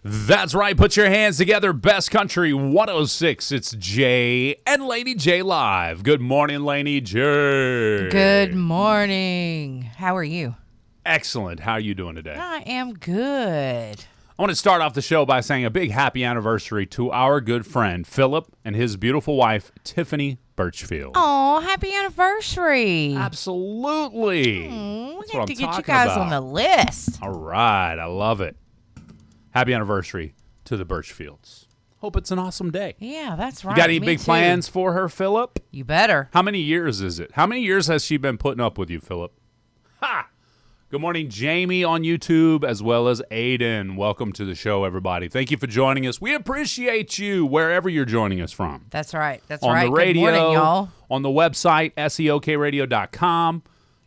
That's right. Put your hands together. Best Country 106. It's Jay and Laney J live. Good morning, Laney J. Good morning. How are you? Excellent. How are you doing today? I am good. I want to start off the show by saying a big happy anniversary to our good friend, Philip, and his beautiful wife, Tiffany Birchfield. Oh, happy anniversary. Absolutely. We That's have what to I'm get you talking guys about. on the list. All right. I love it. Happy anniversary to the Birchfields. Hope it's an awesome day. Yeah, that's right. You got any Me big too. plans for her, Philip? You better. How many years is it? How many years has she been putting up with you, Philip? Ha! Good morning, Jamie on YouTube, as well as Aiden. Welcome to the show, everybody. Thank you for joining us. We appreciate you wherever you're joining us from. That's right. That's On right. the radio, Good morning, y'all. on the website, seokradio.com,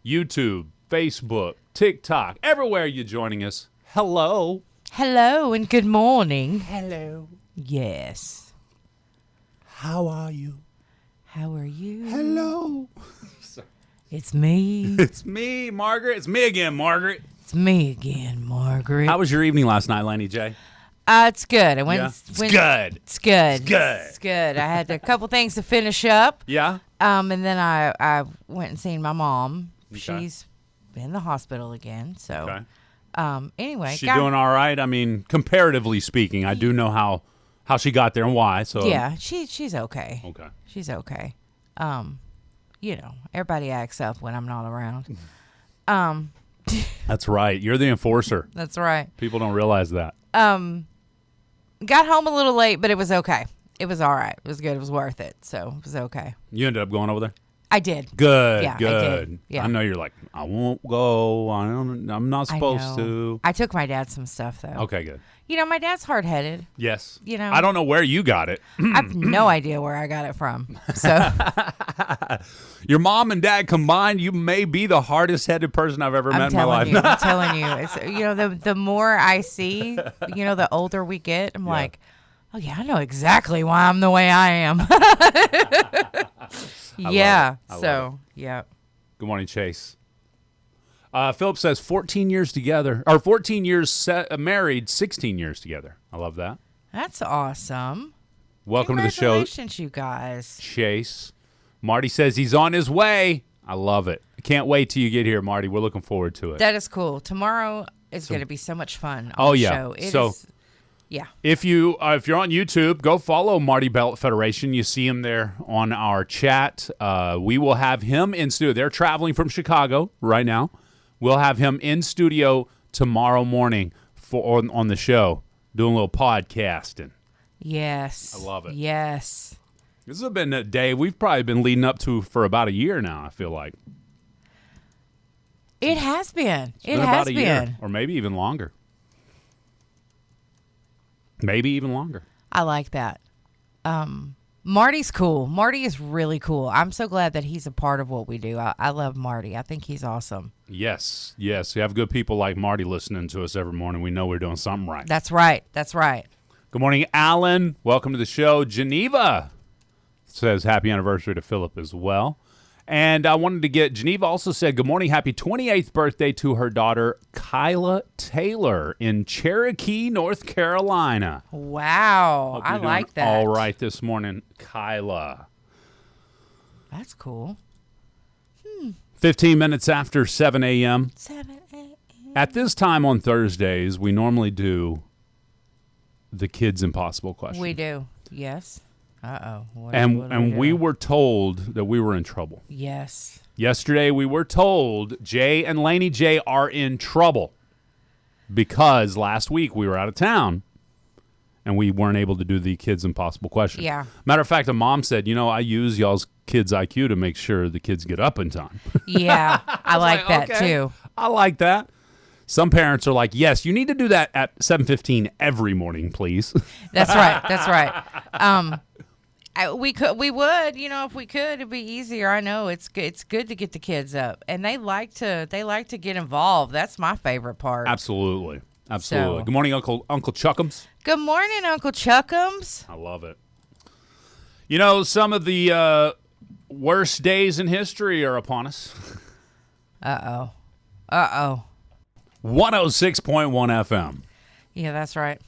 YouTube, Facebook, TikTok, everywhere you're joining us. Hello. Hello and good morning. Hello. Yes. How are you? How are you? Hello. It's me. It's me, Margaret. It's me again, Margaret. It's me again, Margaret. How was your evening last night, Laney J? It's good. I went. Yeah. It's went- good. It's good. It's good. It's good. I had a couple things to finish up. Yeah? And then I went and seen my mom. Okay. She's in the hospital again. So, Okay. anyway. She doing all right? I mean, comparatively speaking, I do know how she got there and why. So Yeah, she's okay. Okay. She's okay. You know, everybody acts up when I'm not around. That's right. You're the enforcer. That's right. People don't realize that. Got home a little late, but it was okay. It was all right. It was good. It was worth it. So it was okay. You ended up going over there? I did. Good. Yeah, I good. did. Yeah. I know you're like, I won't go. I'm not supposed I know. to. I took my dad some stuff, though. Okay, good. You know, my dad's hard-headed. Yes. You know. I don't know where you got it. I have no idea where I got it from. So Your mom and dad combined, you may be the hardest-headed person I've ever met in my life. I'm telling you. It's, you know, the more I see, you know, the older we get, I'm like, oh, yeah, I know exactly why I'm the way I am. Yeah. I love So, yeah. Good morning, Chase. Philip says 14 years together, or 14 years married, 16 years together. I love that. That's awesome. Welcome to the show, Congratulations, you guys. Chase. Marty says he's on his way. I love it. I can't wait till you get here, Marty. We're looking forward to it. That is cool. Tomorrow is going to be so much fun on Oh, the yeah. show. Yeah. If you're on YouTube, go follow Marty Belt Federation. You see him there on our chat. We will have him in studio. They're traveling from Chicago right now. We'll have him in studio tomorrow morning on the show, doing a little podcasting. Yes. I love it. Yes. This has been a day we've probably been leading up to for about a year now, I feel like. It has been. It's been about a year, or maybe even longer. Maybe even longer. I like that. Marty's cool. Marty is really cool. I'm so glad that he's a part of what we do. I love Marty. I think he's awesome. Yes. We have good people like Marty listening to us every morning. We know we're doing something right. That's right. That's right. Good morning, Alan. Welcome to the show. Geneva says happy anniversary to Philip as well. And I wanted to Geneva also said, good morning, happy 28th birthday to her daughter, Kyla Taylor in Cherokee, North Carolina. Wow. Hope I you're doing like that. all right this morning, Kyla. That's cool. 15 minutes after 7 a.m. 7 a.m. At this time on Thursdays, we normally do the Kids Impossible question. We do. Yes. Uh-oh. What And do we do? were told that we were in trouble. Yes. Yesterday, we were told Jay and Laney J are in trouble because last week we were out of town and we weren't able to do the Kids Impossible question. Yeah. Matter of fact, a mom said, I use y'all's kids' IQ to make sure the kids get up in time. Yeah. I like that okay. too. I like that. Some parents are like, yes, you need to do that at 7:15 every morning, please. That's right. That's right. We would, if we could, it'd be easier. I know it's good to get the kids up, and they like to get involved. That's my favorite part. Absolutely. So- Good morning, Uncle Chuckums. Good morning, Uncle Chuckums. I love it. Some of the worst days in history are upon us. Uh-oh. 106.1 FM. Yeah, that's right.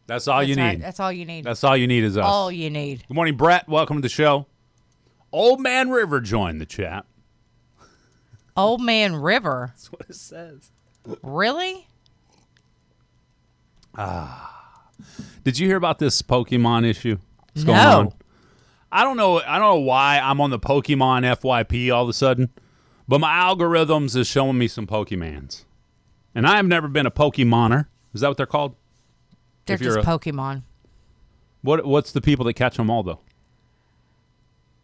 That's all you need. That's all you need. That's all you need is us. All you need. Good morning, Brett. Welcome to the show. Old Man River joined the chat. Old Man River. That's what it says. Really? Did you hear about this Pokemon issue? What's No. going on? I don't know why I'm on the Pokemon FYP all of a sudden, but my algorithms is showing me some Pokemans. And I have never been a Pokemoner. Is that what they're called? They're just Pokemon. What's the people that catch them all, though?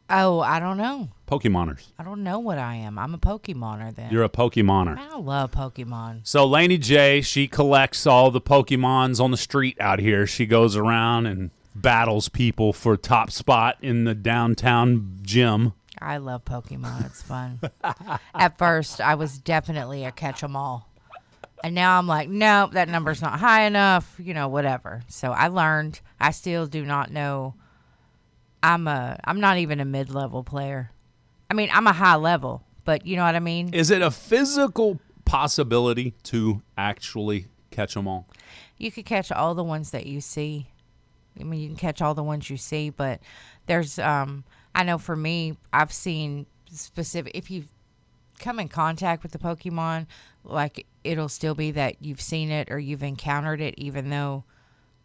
Oh, I don't know. Pokemoners. I don't know what I am. I'm a Pokemoner then. You're a Pokemoner. I love Pokemon. So Laney J, she collects all the Pokemons on the street out here. She goes around and battles people for top spot in the downtown gym. I love Pokemon. It's fun. At first, I was definitely a catch-em-all. And now I'm like, nope, that number's not high enough, whatever. So I learned. I still do not know. I'm not even a mid-level player. I mean, I'm a high level, but you know what I mean? Is it a physical possibility to actually catch them all? You could catch all the ones that you see. I mean, you can catch all the ones you see, but there's, I know for me, I've seen specific, if you come in contact with the Pokemon, like it'll still be that you've seen it or you've encountered it, even though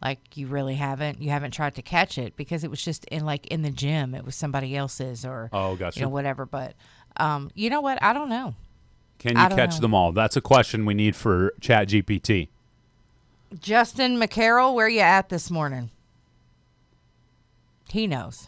like you really haven't. You haven't tried to catch it because it was just in the gym. It was somebody else's or gotcha. Whatever. But you know what? I don't know. Can you catch them all? That's a question we need for ChatGPT. Justin McCarroll, where you at this morning? He knows.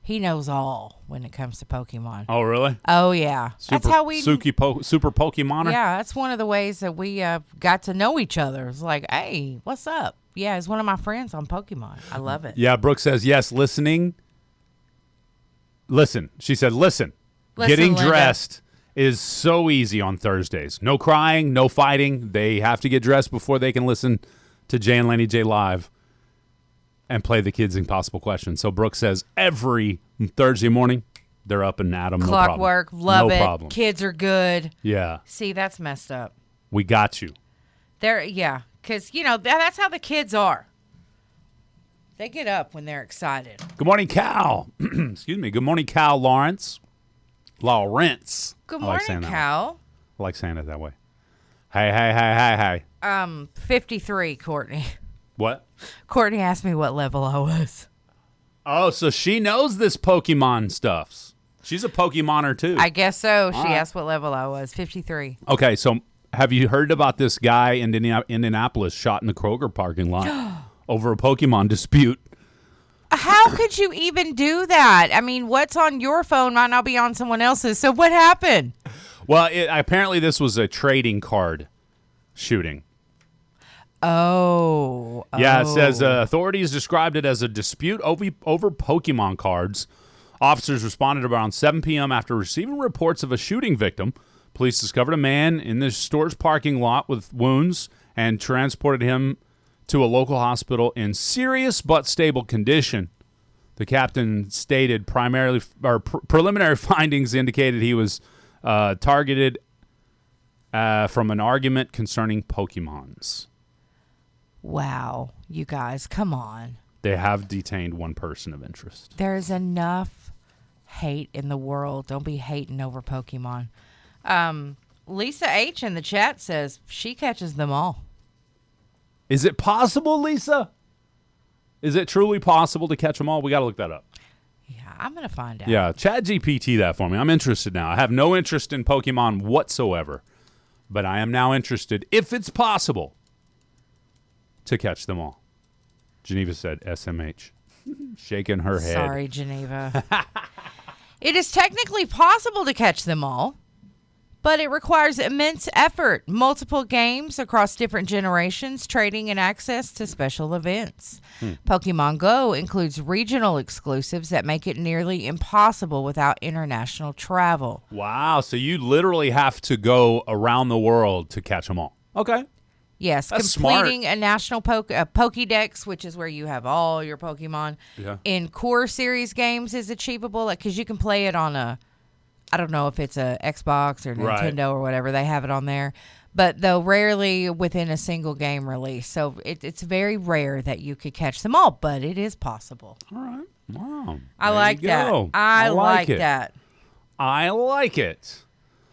He knows all when it comes to Pokemon. Oh, really? Oh, yeah. That's how we... Super Pokemoner? Yeah, that's one of the ways that we got to know each other. It's like, hey, what's up? Yeah, he's one of my friends on Pokemon. I love it. Yeah, Brooke says, yes, listening. Listen. She said, listen. Getting Linda. dressed is so easy on Thursdays. No crying, no fighting. They have to get dressed before they can listen to Jay and Laney J live and play the Kids Impossible Questions. So Brooke says every Thursday morning, they're up and at 'em. Clockwork, love it. No problem. Kids are good. Yeah. See, that's messed up. We got you. Because, that's how the kids are. They get up when they're excited. Good morning, Cal. Excuse me. Good morning, Cal Lawrence. Good morning, Cal. I like saying it that way. Hey. 53, Courtney. What? Courtney asked me what level I was. Oh, so she knows this Pokemon stuffs. She's a Pokemoner, too. I guess so. She asked what level I was. 53. Okay, so have you heard about this guy in Indianapolis shot in the Kroger parking lot over a Pokemon dispute? How could you even do that? I mean, what's on your phone might not be on someone else's. So what happened? Well, apparently this was a trading card shooting. Oh. Yeah, it says authorities described it as a dispute over Pokemon cards. Officers responded around 7 p.m. after receiving reports of a shooting victim. Police discovered a man in the store's parking lot with wounds and transported him to a local hospital in serious but stable condition. The captain stated preliminary findings indicated he was targeted from an argument concerning Pokemons. Wow, you guys, come on. They have detained one person of interest. There's enough hate in the world. Don't be hating over Pokemon. Lisa H. in the chat says she catches them all. Is it possible, Lisa? Is it truly possible to catch them all? We got to look that up. Yeah, I'm going to find out. Yeah, ChatGPT that for me. I'm interested now. I have no interest in Pokemon whatsoever, but I am now interested, if it's possible, to catch them all. Geneva said SMH. Shaking her head. Sorry, Geneva. It is technically possible to catch them all, but it requires immense effort, multiple games across different generations, trading, and access to special events. Pokemon Go includes regional exclusives that make it nearly impossible without international travel. Wow, so you literally have to go around the world to catch them all. Okay. Yes, that's completing smart. a national Pokédex, which is where you have all your Pokemon, in core series games is achievable because you can play it on I don't know if it's a Xbox or Nintendo or whatever. They have it on there. but though rarely within a single game release. So it's very rare that you could catch them all, but it is possible. All right. Wow. I like that. I like that. I like it.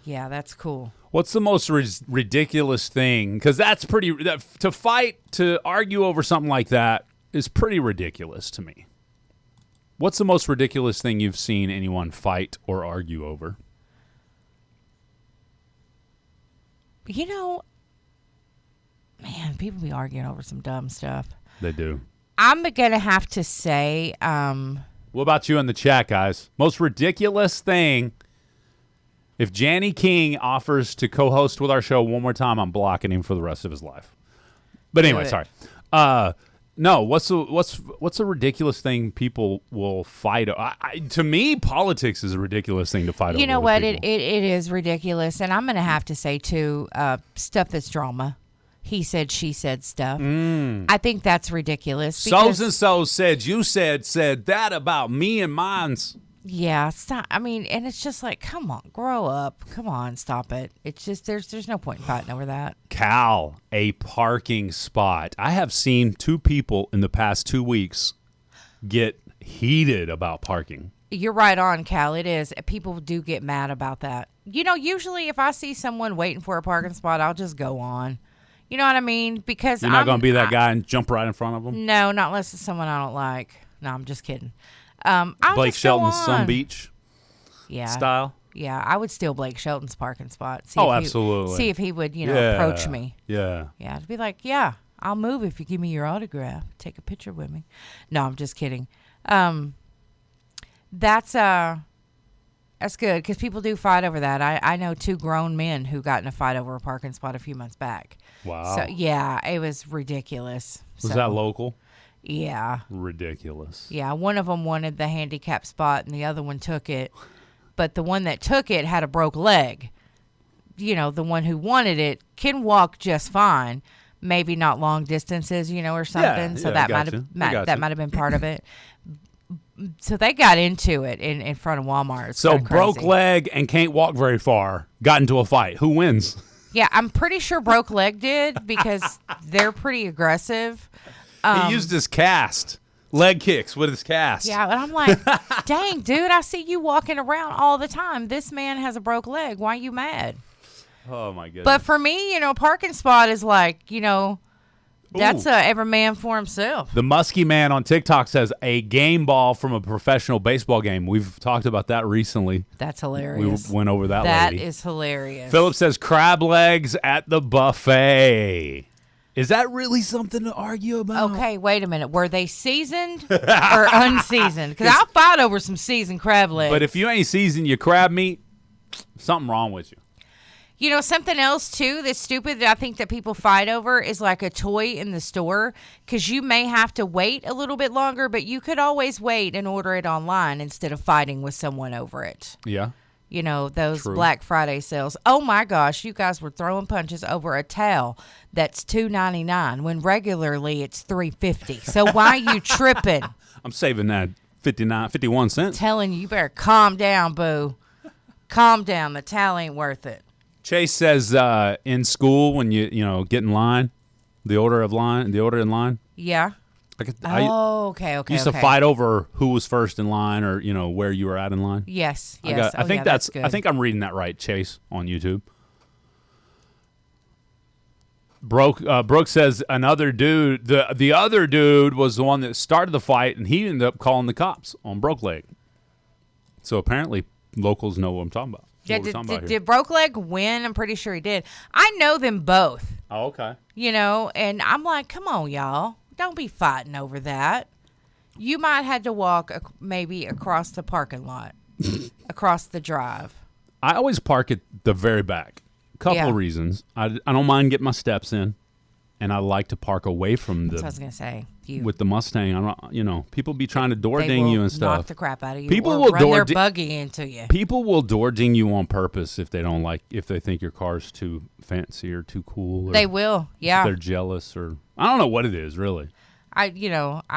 Yeah, that's cool. What's the most ridiculous thing? Because that's pretty. To fight, to argue over something like that is pretty ridiculous to me. What's the most ridiculous thing you've seen anyone fight or argue over? You know, man, people be arguing over some dumb stuff. They do. I'm going to have to say... what about you in the chat, guys? Most ridiculous thing... If Janny King offers to co-host with our show one more time, I'm blocking him for the rest of his life. But anyway, sorry. No, what's a ridiculous thing people will fight? To me, politics is a ridiculous thing to fight over. You know what? It is ridiculous. And I'm going to have to say, too, stuff that's drama. He said, she said stuff. I think that's ridiculous. So-and-so said, you said that about me and mine's. Yeah, stop. I mean, and it's just like, come on, grow up. Come on, stop it. It's just there's no point in fighting over that. Cal, a parking spot. I have seen 2 people in the past 2 weeks get heated about parking. You're right on, Cal. It is. People do get mad about that. You know, usually if I see someone waiting for a parking spot, I'll just go on. You know what I mean? Because you're not going to be that guy and jump right in front of them? No, not unless it's someone I don't like. No, I'm just kidding. Blake Shelton's Sun Beach style? Yeah, I would steal Blake Shelton's parking spot. Absolutely. See if he would, approach me. Yeah. Yeah, to be like, yeah, I'll move if you give me your autograph. Take a picture with me. No, I'm just kidding. That's good because people do fight over that. I know 2 grown men who got in a fight over a parking spot a few months back. Wow. So, yeah, it was ridiculous. Was that local? Yeah. Ridiculous. Yeah, one of them wanted the handicap spot and the other one took it. But the one that took it had a broke leg. You know, the one who wanted it can walk just fine. Maybe not long distances, or something. So that might have been part of it. So they got into it in front of Walmart. So broke leg and can't walk very far got into a fight. Who wins? Yeah, I'm pretty sure broke leg did because they're pretty aggressive. He used his cast. Leg kicks with his cast. Yeah, and I'm like, dang, dude, I see you walking around all the time. This man has a broke leg. Why are you mad? Oh, my goodness. But for me, parking spot is like, that's every man for himself. The Muskie Man on TikTok says a game ball from a professional baseball game. We've talked about that recently. That's hilarious. We went over that That lady. is hilarious. Philip says crab legs at the buffet. Is that really something to argue about? Okay, wait a minute. Were they seasoned or unseasoned? Because I'll fight over some seasoned crab legs. But if you ain't seasoned your crab meat, something wrong with you. Something else, too, that's stupid that I think that people fight over is like a toy in the store because you may have to wait a little bit longer, but you could always wait and order it online instead of fighting with someone over it. Yeah. Those True. Black Friday sales. Oh, my gosh, you guys were throwing punches over a towel that's $2.99 when regularly it's $3.50. So why are you tripping? I'm saving that 51 cents. Telling you better calm down, boo. Calm down. The towel ain't worth it. Chase says in school when you get in line, the order in line. Yeah. Okay. Used to fight over who was first in line or where you were at in line. Yes. I think that's good. I think I'm reading that right, Chase, on YouTube. Brooke says another dude. The other dude was the one that started the fight, and he ended up calling the cops on Broke Leg. So apparently, locals know what I'm talking about. Yeah, did Broke Leg win? I'm pretty sure he did. I know them both. Oh, okay. And I'm like, come on, y'all. Don't be fighting over that. You might have to walk maybe across the parking lot, across the drive. I always park at the very back. Couple of reasons. I don't mind getting my steps in, and I like to park away from That's what I was gonna say. With the Mustang. I don't. People be trying to door ding you and stuff. Knock the crap out of you. People will run their buggy into you. People will door ding you on purpose if they don't if they think your car's too fancy or too cool. They will. Yeah. If they're jealous or I don't know what it is really. I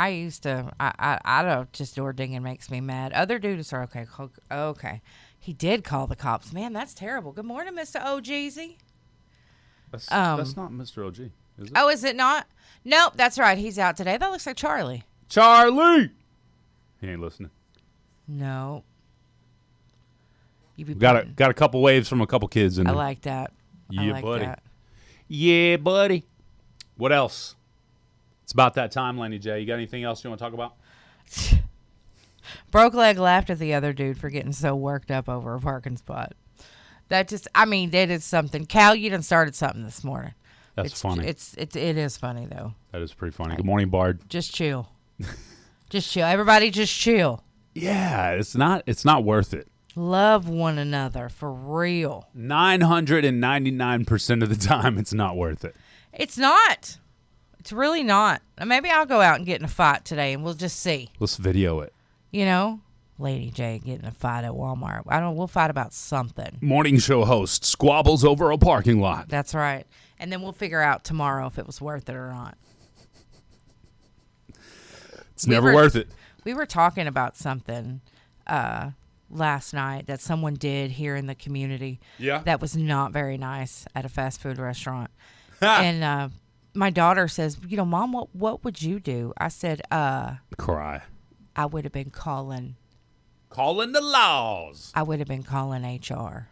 used to. I don't just door dinging makes me mad. Other dudes are okay. Okay. He did call the cops. Man, that's terrible. Good morning, Mr. O'Jeezy. That's not Mr. OG, is it? Oh, is it not? Nope, that's right. He's out today. That looks like Charlie. Charlie! He ain't listening. No. You be Got a couple waves from a couple kids in I there. like that. Yeah, I like buddy. that. Yeah, buddy. What else? It's about that time, Laney J. You got anything else you want to talk about? Broke leg laughed at the other dude for getting so worked up over a parking spot. That is something. Cal, you done started something this morning. That's funny. It is funny though. That is pretty funny. Good morning, Bard. Just chill. Just chill. Everybody just chill. Yeah, it's not worth it. Love one another for real. 999% of the time, it's not worth it. It's not. It's really not. Maybe I'll go out and get in a fight today and we'll just see. Let's video it. You know, Lady J getting in a fight at Walmart. We'll fight about something. Morning show host squabbles over a parking lot. That's right. And then we'll figure out tomorrow if it was worth it or not. It's never worth it. We were talking about something last night that someone did here in the community. Yeah. That was not very nice at a fast food restaurant. And my daughter says, Mom, what would you do? I said, Cry. I would have been calling the laws. I would have been calling HR.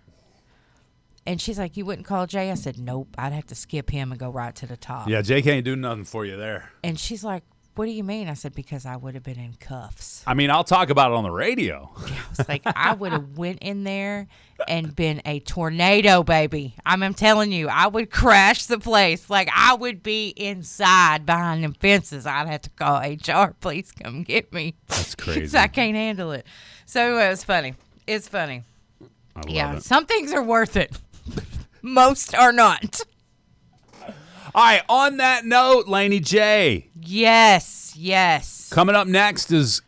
And she's like, you wouldn't call Jay? I said, nope. I'd have to skip him and go right to the top. Yeah, Jay can't do nothing for you there. And she's like, what do you mean? I said, because I would have been in cuffs. I mean, I'll talk about it on the radio. I was like, I would have went in there and been a tornado, baby. I'm telling you, I would crash the place. Like, I would be inside behind them fences. I'd have to call HR. Please come get me. That's crazy. I can't handle it. So it was funny. It's funny. I love it. Some things are worth it. Most are not. All right, on that note, Laney J. Yes. Coming up next is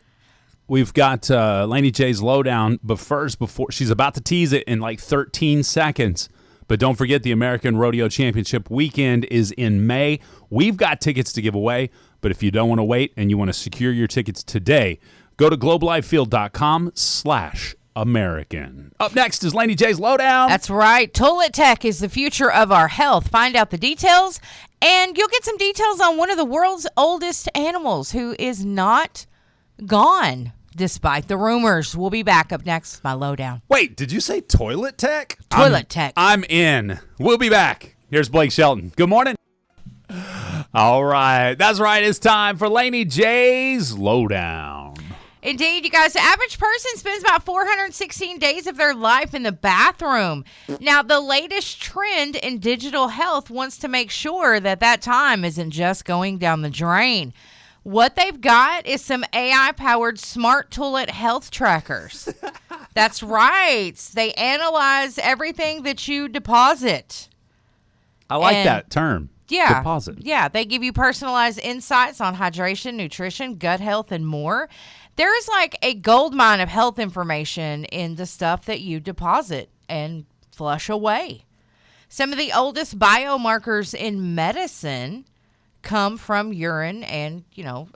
we've got Laney J's lowdown, but first, before she's about to tease it in like 13 seconds. But don't forget, the American Rodeo Championship weekend is in May. We've got tickets to give away, but if you don't want to wait and you want to secure your tickets today, go to globelifefield.com/American. Up next is Laney J's lowdown. That's right. Toilet tech is the future of our health. Find out the details, and you'll get some details on one of the world's oldest animals who is not gone, despite the rumors. We'll be back. Up next, my lowdown. Wait, did you say toilet tech? Toilet tech. I'm in. We'll be back. Here's Blake Shelton. Good morning. All right. That's right. It's time for Laney J's lowdown. Indeed, you guys, the average person spends about 416 days of their life in the bathroom. Now, the latest trend in digital health wants to make sure that time isn't just going down the drain. What they've got is some AI-powered smart toilet health trackers. That's right. They analyze everything that you deposit. I like that term. Yeah. Deposit. Yeah, they give you personalized insights on hydration, nutrition, gut health, and more. There is like a gold mine of health information in the stuff that you deposit and flush away. Some of the oldest biomarkers in medicine come from urine and,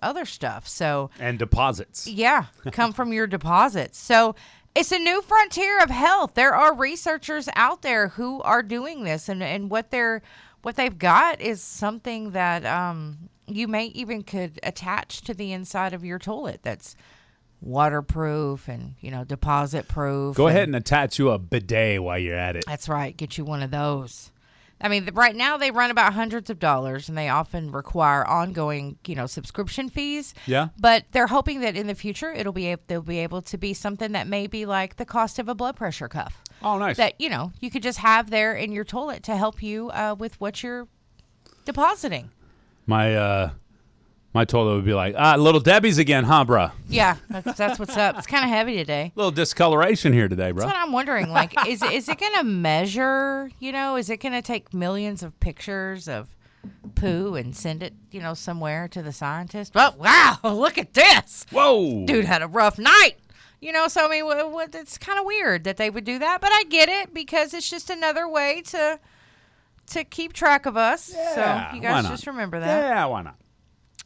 other stuff. So And deposits. yeah, come from your deposits. So it's a new frontier of health. There are researchers out there who are doing this, and what they've got is something that you may even could attach to the inside of your toilet that's waterproof and, deposit proof. Go ahead and attach you a bidet while you're at it. That's right. Get you one of those. I mean, right now they run about hundreds of dollars, and they often require ongoing, subscription fees. Yeah. But they're hoping that in the future they'll be able to be something that may be like the cost of a blood pressure cuff. Oh, nice. That, you could just have there in your toilet to help you with what you're depositing. My toilet would be like, Little Debbie's again, huh, bruh? Yeah, that's what's up. It's kind of heavy today. Little discoloration here today, bro. That's what I'm wondering. Like, is it going to measure, is it going to take millions of pictures of poo and send it, somewhere to the scientist? Oh, wow, look at this. Whoa. Dude had a rough night. So, I mean, it's kind of weird that they would do that. But I get it because it's just another way to keep track of us. Yeah, so you guys just remember that. Yeah, why not?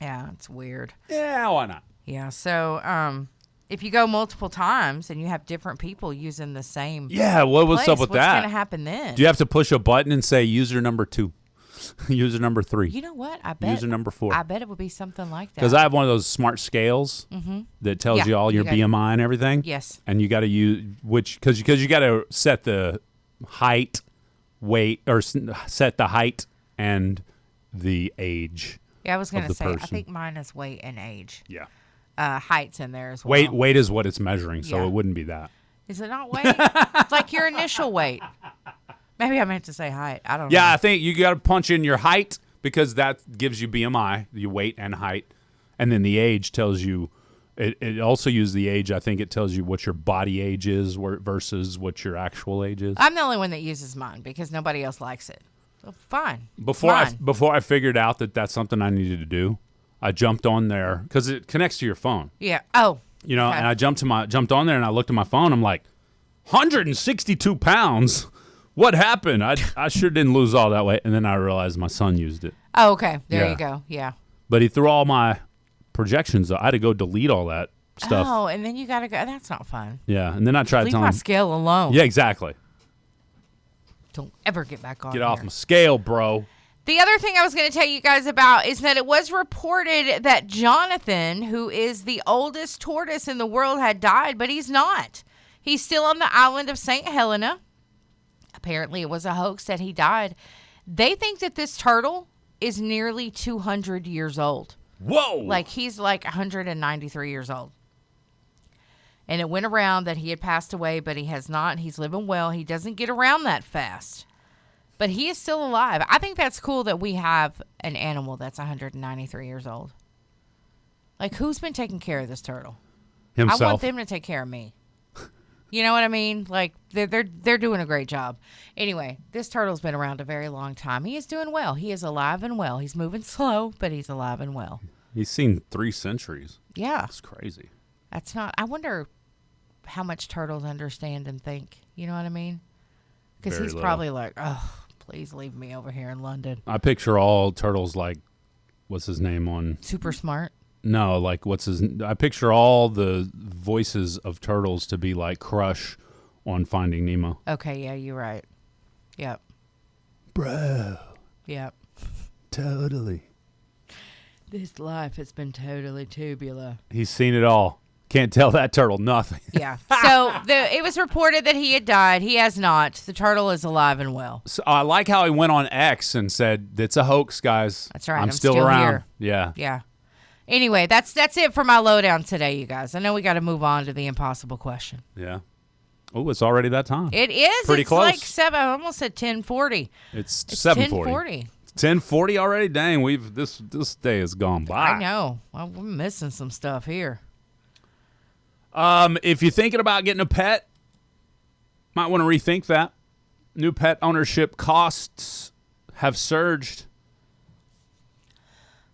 Yeah, it's weird. Yeah, why not? Yeah, so if you go multiple times and you have different people using the same Yeah, what's up with what's that? going to happen then? Do you have to push a button and say user number 2? User number 3. You know what? I bet. User number 4. I bet it would be something like that. Because I have one of those smart scales that tells you all your BMI and everything. Yes. And you got to use because you got to set the height, weight, or set the height and the age. Yeah, I was going to say, I person. think mine is weight and age. Yeah. Height's in there as well. Weight is what it's measuring, so it wouldn't be that. Is it not weight? It's like your initial weight. Maybe I meant to say height. I don't know. Yeah, I think you got to punch in your height because that gives you BMI, your weight and height. And then the age tells you, it also uses the age. I think it tells you what your body age is versus what your actual age is. I'm the only one that uses mine because nobody else likes it. So fine. Before I figured out that that's something I needed to do, I jumped on there because it connects to your phone. Yeah. Oh. You know, and I jumped on there and I looked at my phone. I'm like, 162 pounds. What happened? I sure didn't lose all that weight. And then I realized my son used it. Oh, okay. There you go. Yeah. But he threw all my projections. I had to go delete all that stuff. Oh, and then you got to go. That's not fun. Yeah. And then I tried Leave telling my him. scale alone. Yeah, exactly. Don't ever get back on Get here. off my scale, bro. The other thing I was going to tell you guys about is that it was reported that Jonathan, who is the oldest tortoise in the world, had died, but he's not. He's still on the island of St. Helena. Apparently, it was a hoax that he died. They think that this turtle is nearly 200 years old. Whoa! Like, he's like 193 years old. And it went around that he had passed away, but he has not. He's living well. He doesn't get around that fast. But he is still alive. I think that's cool that we have an animal that's 193 years old. Like, who's been taking care of this turtle? Himself. I want them to take care of me. You know what I mean? Like, they're doing a great job. Anyway, this turtle's been around a very long time. He is doing well. He is alive and well. He's moving slow, but he's alive and well. He's seen 3 centuries. Yeah. That's crazy. That's not... I wonder how much turtles understand and think. You know what I mean? Because he's probably like, oh, please leave me over here in London. I picture all turtles like, what's his name on... Super smart. No, like I picture all the voices of turtles to be like Crush on Finding Nemo. Okay, yeah, you're right. Yep. Bro. Yep. Totally. This life has been totally tubular. He's seen it all. Can't tell that turtle nothing. Yeah. So it was reported that he had died. He has not. The turtle is alive and well. So I like how he went on X and said, "It's a hoax, guys. That's right. I'm still around." Here. Yeah. Yeah. Anyway, that's it for my lowdown today, you guys. I know we got to move on to the impossible question. Yeah. Oh, it's already that time. It is. Pretty it's close. Like 7. I almost said 10:40. It's 7:40. 10:40 already. Dang, this day has gone by. I know. Well, we're missing some stuff here. If you're thinking about getting a pet, might want to rethink that. New pet ownership costs have surged.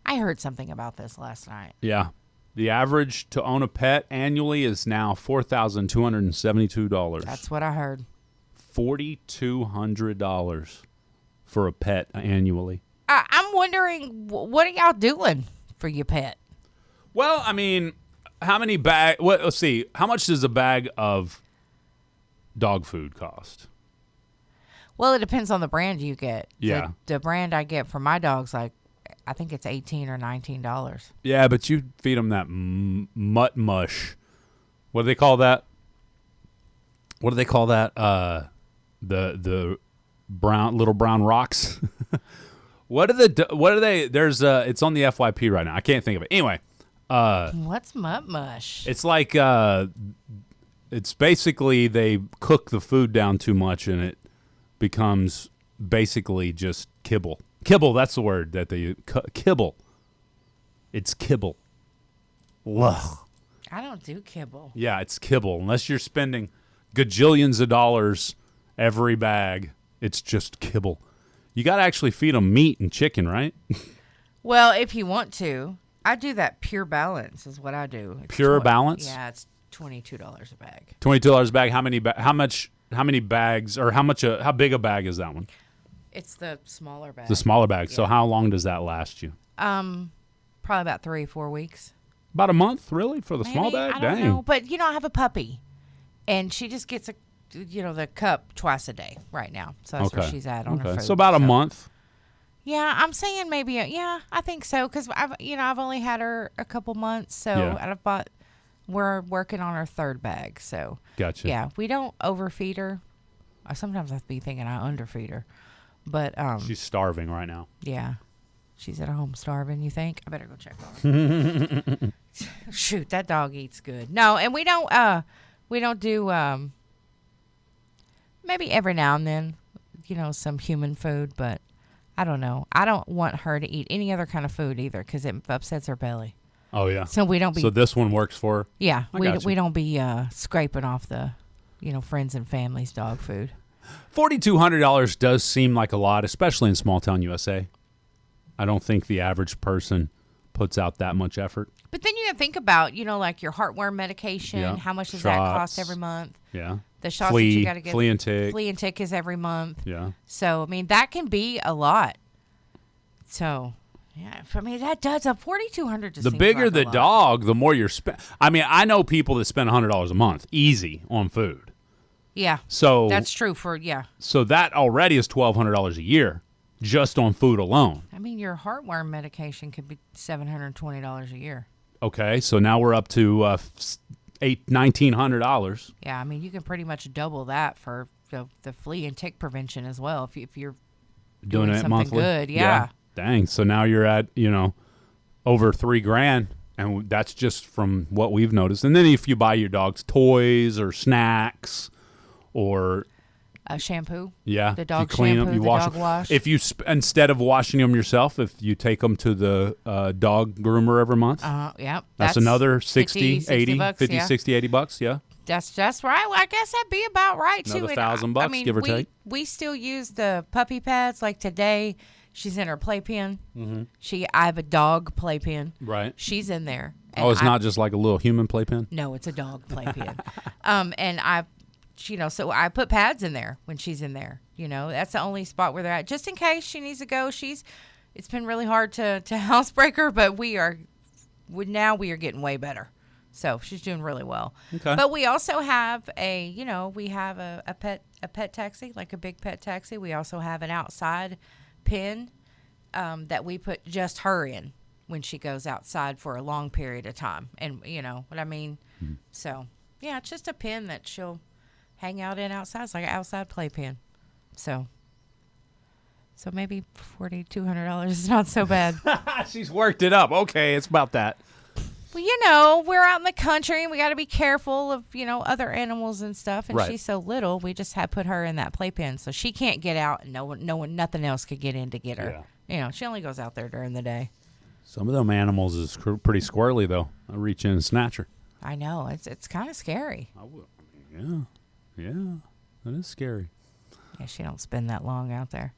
I heard something about this last night. Yeah. The average to own a pet annually is now $4,272. That's what I heard. $4,200 for a pet annually. I'm wondering, what are y'all doing for your pet? Well, I mean, how many let's see. How much does a bag of dog food cost? Well, it depends on the brand you get. Yeah. The brand I get for my dog's like, I think it's $18 or $19. Yeah, but you feed them that mutt mush. What do they call that? The little brown rocks. What are they? There's it's on the FYP right now. I can't think of it. Anyway, what's mutt mush? it's like it's basically they cook the food down too much and it becomes basically just kibble. Kibble, that's the word that they kibble. It's kibble. Ugh. I don't do kibble. Yeah, it's kibble. Unless you're spending gajillions of dollars every bag, it's just kibble. You got to actually feed them meat and chicken, right? Well, if you want to. I do that Pure Balance is what I do. It's Pure Balance? Yeah, it's $22 a bag. $22 a bag. How many bags, or how big a bag is that one? It's the smaller bag. The smaller bag. Yeah. So how long does that last you? Probably about 3-4 weeks. About a month, really, for the Maybe, small bag? I don't Dang. know. But, I have a puppy. And she just gets the cup twice a day right now. So that's where she's at on her food. So about a month. Yeah, I'm saying maybe. Yeah, I think so because I've only had her a couple months, so Yeah. we're working on our third bag. So Gotcha. yeah, we don't overfeed her. I sometimes have to be thinking I underfeed her, but She's starving right now. yeah, she's at home starving. You think? I better go check on her. Shoot, that dog eats good. No, and we don't do maybe every now and then, some human food, but I don't know. I don't want her to eat any other kind of food either because it upsets her belly. Oh yeah. So we don't be. So this one works for her? Yeah, gotcha. we don't be scraping off the, friends and family's dog food. $4,200 does seem like a lot, especially in small town USA. I don't think the average person puts out that much effort. But then you have to think about, like your heartworm medication. Yeah. How much does Shots. that cost every month? Yeah. The shots that you got to get. Flea and tick. Flea and tick is every month. Yeah. So, I mean, that can be a lot. So, yeah, for me, that does a $4,200. The bigger the dog, the more you're spending. I mean, I know people that spend $100 a month easy on food. Yeah. So that's true So that already is $1,200 a year just on food alone. I mean, your heartworm medication could be $720 a year. Okay, so now we're up to $1,900. Yeah, I mean, you can pretty much double that for the flea and tick prevention as well if you're doing it something monthly. good. Yeah. Dang. So now you're at over $3,000, and that's just from what we've noticed. And then if you buy your dog's toys or snacks, or shampoo. Yeah, the dog you clean shampoo, them, you the wash dog them. wash. If you instead of washing them yourself, if you take them to the dog groomer every month, yeah, that's another 60, 80, bucks, 50, yeah. 60, 80 bucks. Yeah, that's right. Well, I guess that'd be about right too. another And $1,000, I mean, give or take. We still use the puppy pads. Like today, she's in her playpen. Mm-hmm. I have a dog playpen. Right. She's in there. Oh, it's not just like a little human playpen? No, it's a dog playpen. And so I put pads in there when she's in there. That's the only spot where they're at, just in case she needs to go. It's been really hard to housebreak her, but we are getting way better. So she's doing really well. Okay. But we also have a pet taxi, like a big pet taxi. We also have an outside pen that we put just her in when she goes outside for a long period of time. And you know what I mean? Mm-hmm. So, yeah, it's just a pen that she'll hang out in outside. It's like an outside playpen. So maybe $4,200 is not so bad. She's worked it up. Okay, it's about that. Well, we're out in the country and we got to be careful of, other animals and stuff. And right. She's so little, we just had put her in that playpen so she can't get out and nothing else could get in to get her. Yeah. She only goes out there during the day. Some of them animals is pretty squirrely, though. I reach in and snatch her. I know. It's kind of scary. Yeah, that is scary. Yeah, she don't spend that long out there.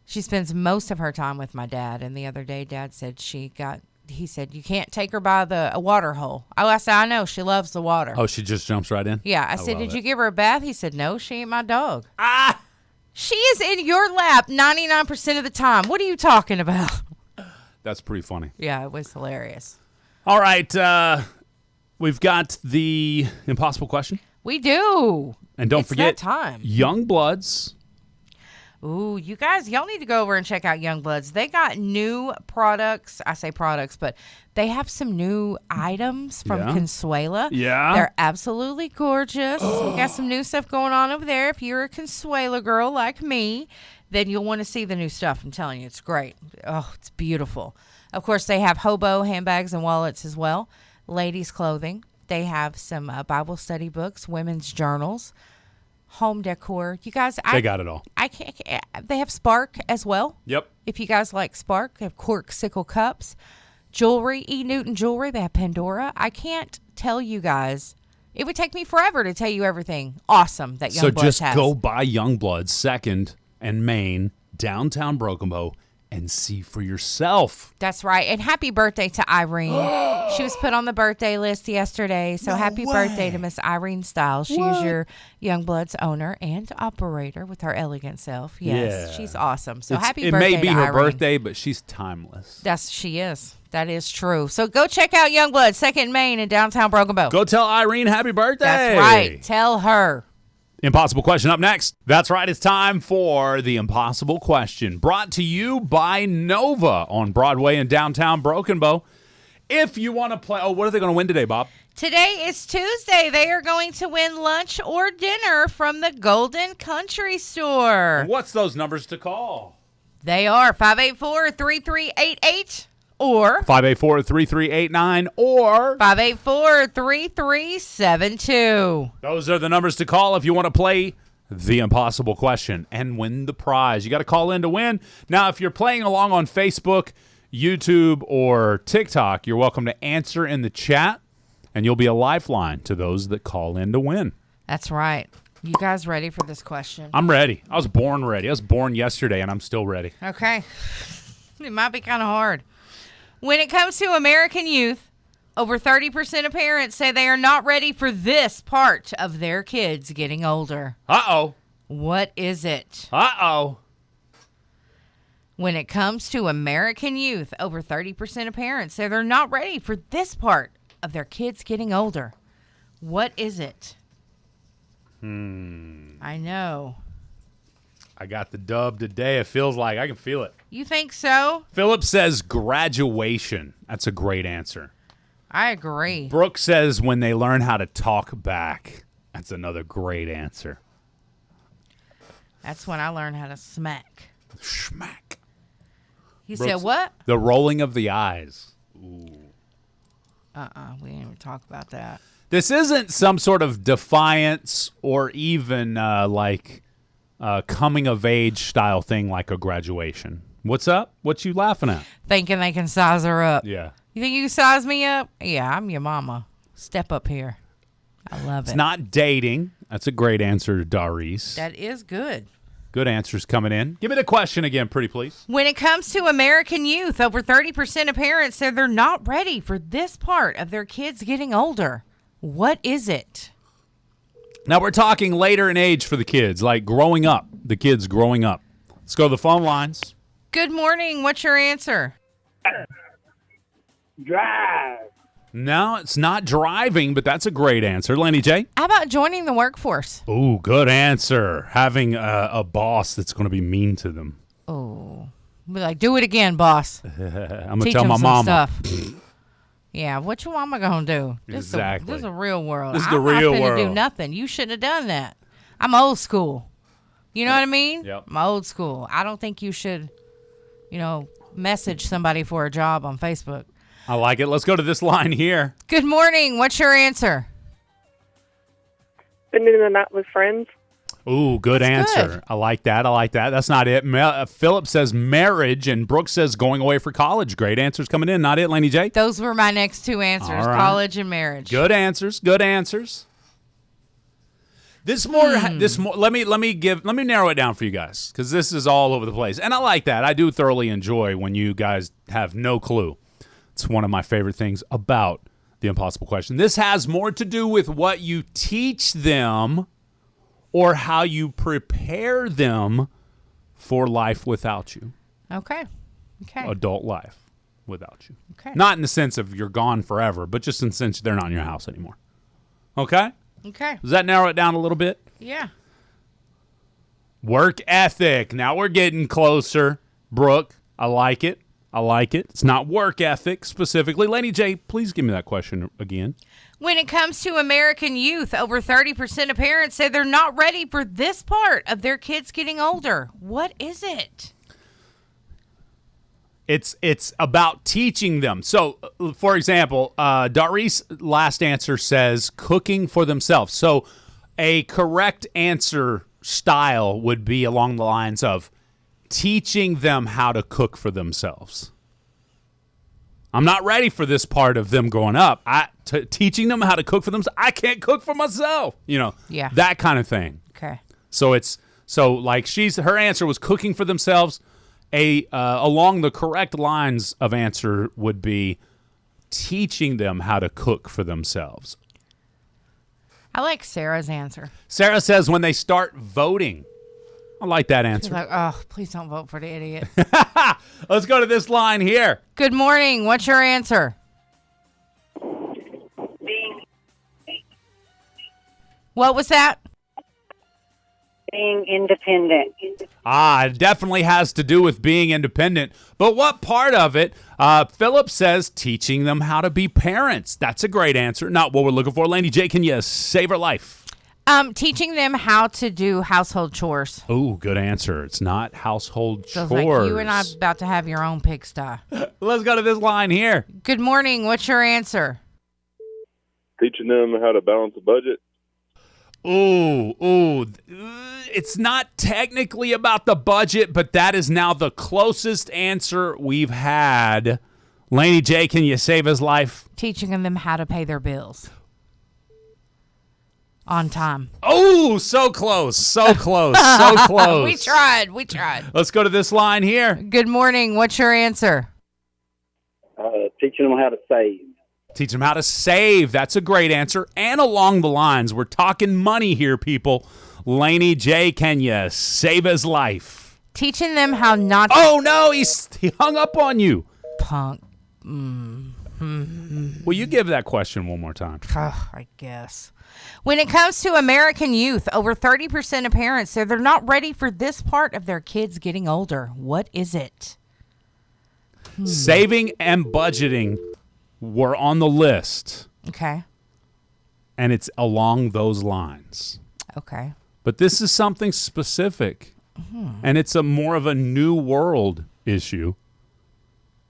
She spends most of her time with my dad. And the other day, Dad said he said, you can't take her by a water hole. I said, I know. She loves the water. Oh, she just jumps right in? Yeah. I said, did you give her a bath? He said, no, she ain't my dog. Ah! She is in your lap 99% of the time. What are you talking about? That's pretty funny. Yeah, it was hilarious. All right. We've got the impossible question. We do. And don't forget, that time. Youngbloods. Ooh, you guys, y'all need to go over and check out Youngbloods. They got new products. I say products, but they have some new items from Consuela. Yeah. They're absolutely gorgeous. We got some new stuff going on over there. If you're a Consuela girl like me, then you'll want to see the new stuff. I'm telling you, it's great. Oh, it's beautiful. Of course, they have hobo handbags and wallets as well. Ladies' clothing. They have some Bible study books, women's journals, home decor. You guys, they got it all. They have Spark as well. Yep. If you guys like Spark, they have corksicle cups, jewelry, E. Newton jewelry. They have Pandora. I can't tell you guys. It would take me forever to tell you everything awesome that Youngbloods has. So just go buy Youngbloods 2nd and Main, downtown Broken Bow, and see for yourself. That's right. And happy birthday to Irene. She was put on the birthday list yesterday. So happy birthday to Miss Irene Stiles. She is your Youngbloods owner and operator with her elegant self. Yes, she's awesome. So happy birthday to Irene. It may be her birthday, but she's timeless. She is. That is true. So go check out Youngbloods, 2nd Main in downtown Broken Bow. Go tell Irene happy birthday. That's right. Tell her. Impossible question up next. That's right. It's time for the Impossible Question, brought to you by Nova on Broadway in downtown Broken Bow. If you want to play, what are they going to win today, Bob? Today is Tuesday. They are going to win lunch or dinner from the Golden Country Store. What's those numbers to call? They are 584-3388 or 584-3389 or 584-3372. Those are the numbers to call if you want to play the Impossible Question and win the prize. You got to call in to win. Now, if you're playing along on Facebook, YouTube, or TikTok, you're welcome to answer in the chat, and you'll be a lifeline to those that call in to win. That's right. You guys ready for this question? I'm ready. I was born ready. I was born yesterday, and I'm still ready. Okay. It might be kind of hard. When it comes to American youth, over 30% of parents say they are not ready for this part of their kids getting older. Uh-oh. What is it? Uh-oh. When it comes to American youth, over 30% of parents say they're not ready for this part of their kids getting older. What is it? I know. I got the dub today. It feels like I can feel it. You think so? Philip says graduation. That's a great answer. I agree. Brooke says when they learn how to talk back. That's another great answer. That's when I learned how to smack. Schmack. You said what? The rolling of the eyes. Ooh. We didn't even talk about that. This isn't some sort of defiance or even coming of age style thing like a graduation. What's up? What you laughing at? Thinking they can size her up. Yeah. You think you can size me up? Yeah, I'm your mama. Step up here. I love it. It's not dating. That's a great answer, Darice. That is good. Good answers coming in. Give me the question again, pretty please. When it comes to American youth, over 30% of parents say they're not ready for this part of their kids getting older. What is it? Now, we're talking later in age for the kids, like growing up, the kids growing up. Let's go to the phone lines. Good morning. What's your answer? Drive. No, it's not driving, but that's a great answer. Laney J? How about joining the workforce? Ooh, good answer. Having a boss that's going to be mean to them. Oh, be like, do it again, boss. I'm going to Teach tell them my some mama. stuff. Yeah, what your mama gonna do? Exactly. This is a real world. This is the real I'm not finna do world. nothing. You shouldn't have done that. I'm old school. You know what I mean? Yep. I'm old school. I don't think you should, message somebody for a job on Facebook. I like it. Let's go to this line here. Good morning. What's your answer? Spending the night with friends. Ooh, good That's answer. good. I like that. That's not it. Philip says marriage, and Brooke says going away for college. Great answers coming in. Not it, Laney J? Those were my next two answers: All right. college and marriage. Good answers. Good answers. This more. Let me narrow it down for you guys because this is all over the place, and I like that. I do thoroughly enjoy when you guys have no clue. It's one of my favorite things about the Impossible Question. This has more to do with what you teach them or how you prepare them for life without you. Okay. Adult life without you. Okay. Not in the sense of you're gone forever, but just in the sense they're not in your house anymore. Okay? Okay. Does that narrow it down a little bit? Yeah. Work ethic. Now we're getting closer. Brooke, I like it. It's not work ethic specifically. Laney J, please give me that question again. When it comes to American youth, over 30% of parents say they're not ready for this part of their kids getting older. What is it? It's about teaching them. So, for example, Dari's last answer says cooking for themselves. So a correct answer style would be along the lines of teaching them how to cook for themselves. I'm not ready for this part of them growing up. Teaching them how to cook for themselves. I can't cook for myself. Yeah. That kind of thing. Okay. So her answer was cooking for themselves. Along the correct lines of answer would be teaching them how to cook for themselves. I like Sarah's answer. Sarah says when they start voting. I like that She's answer. like, oh, please don't vote for the idiot. Let's go to this line here. Good morning. What's your answer? What was that? Being independent. It definitely has to do with being independent. But what part of it? Philip says teaching them how to be parents. That's a great answer. Not what we're looking for. Laney J, can you save her life? Teaching them how to do household chores. Oh, good answer. It's not household Feels chores. like you and I about to have your own pigsty. Let's go to this line here. Good morning. What's your answer? Teaching them how to balance a budget. Ooh. It's not technically about the budget, but that is now the closest answer we've had. Laney J, can you save his life? Teaching them how to pay their bills on time. Oh, so close. So close. So close. We tried. Let's go to this line here. Good morning. What's your answer? Teaching them how to save. Teach them how to save. That's a great answer. And along the lines, we're talking money here, people. Laney J, can you save his life? Teaching them how not to... Oh, no, he hung up on you. Punk. Will you give that question one more time? I guess. When it comes to American youth, over 30% of parents say they're not ready for this part of their kids getting older. What is it? Saving and budgeting were on the list, Okay. and it's along those lines. Okay. But this is something specific, and it's a more of a new world issue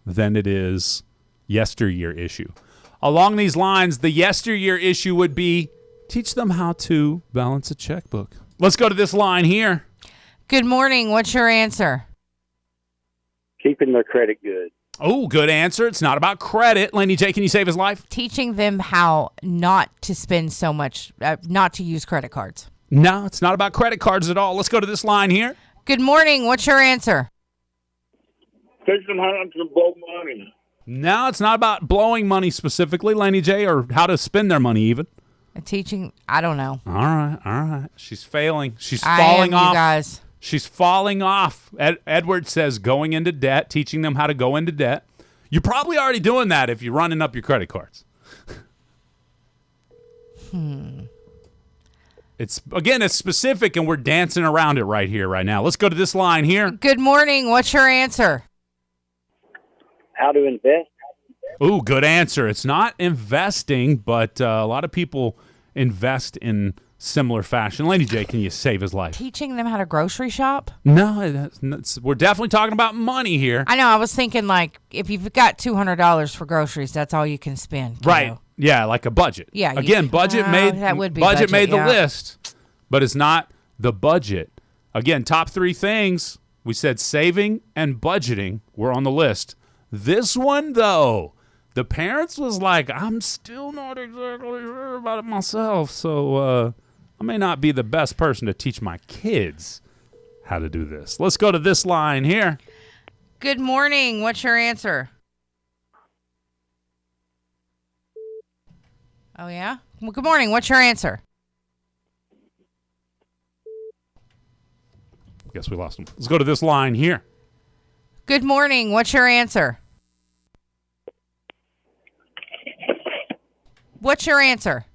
than it is yesteryear issue. Along these lines, the yesteryear issue would be teach them how to balance a checkbook. Let's go to this line here. Good morning. What's your answer? Keeping their credit good. Oh, good answer. It's not about credit. Laney J, can you save his life? Teaching them how not to spend so much, not to use credit cards. No, it's not about credit cards at all. Let's go to this line here. Good morning. What's your answer? Teaching them how to blow money. No, it's not about blowing money specifically, Laney J, or how to spend their money even. Teaching, I don't know. All right. She's failing. She's I falling am, off. you guys. She's falling off. Edward says going into debt, teaching them how to go into debt. You're probably already doing that if you're running up your credit cards. It's specific, and we're dancing around it right here, right now. Let's go to this line here. Good morning. What's your answer? How to invest. Ooh, good answer. It's not investing, but a lot of people invest in similar fashion. Lady J, can you save his life? Teaching them how to grocery shop? No, we're definitely talking about money here. I know. I was thinking, like, if you've got $200 for groceries, that's all you can spend. Right. Yeah, like a budget. Yeah. Again, budget made that would be budget made the yeah. list, but it's not the budget. Again, top three things. We said saving and budgeting were on the list. This one, though, the parents was like, I'm still not exactly sure about it myself, so I may not be the best person to teach my kids how to do this. Let's go to this line here. Good morning. What's your answer? Oh, yeah? Well, good morning. What's your answer? Guess we lost him. Let's go to this line here. Good morning. What's your answer? What's your answer?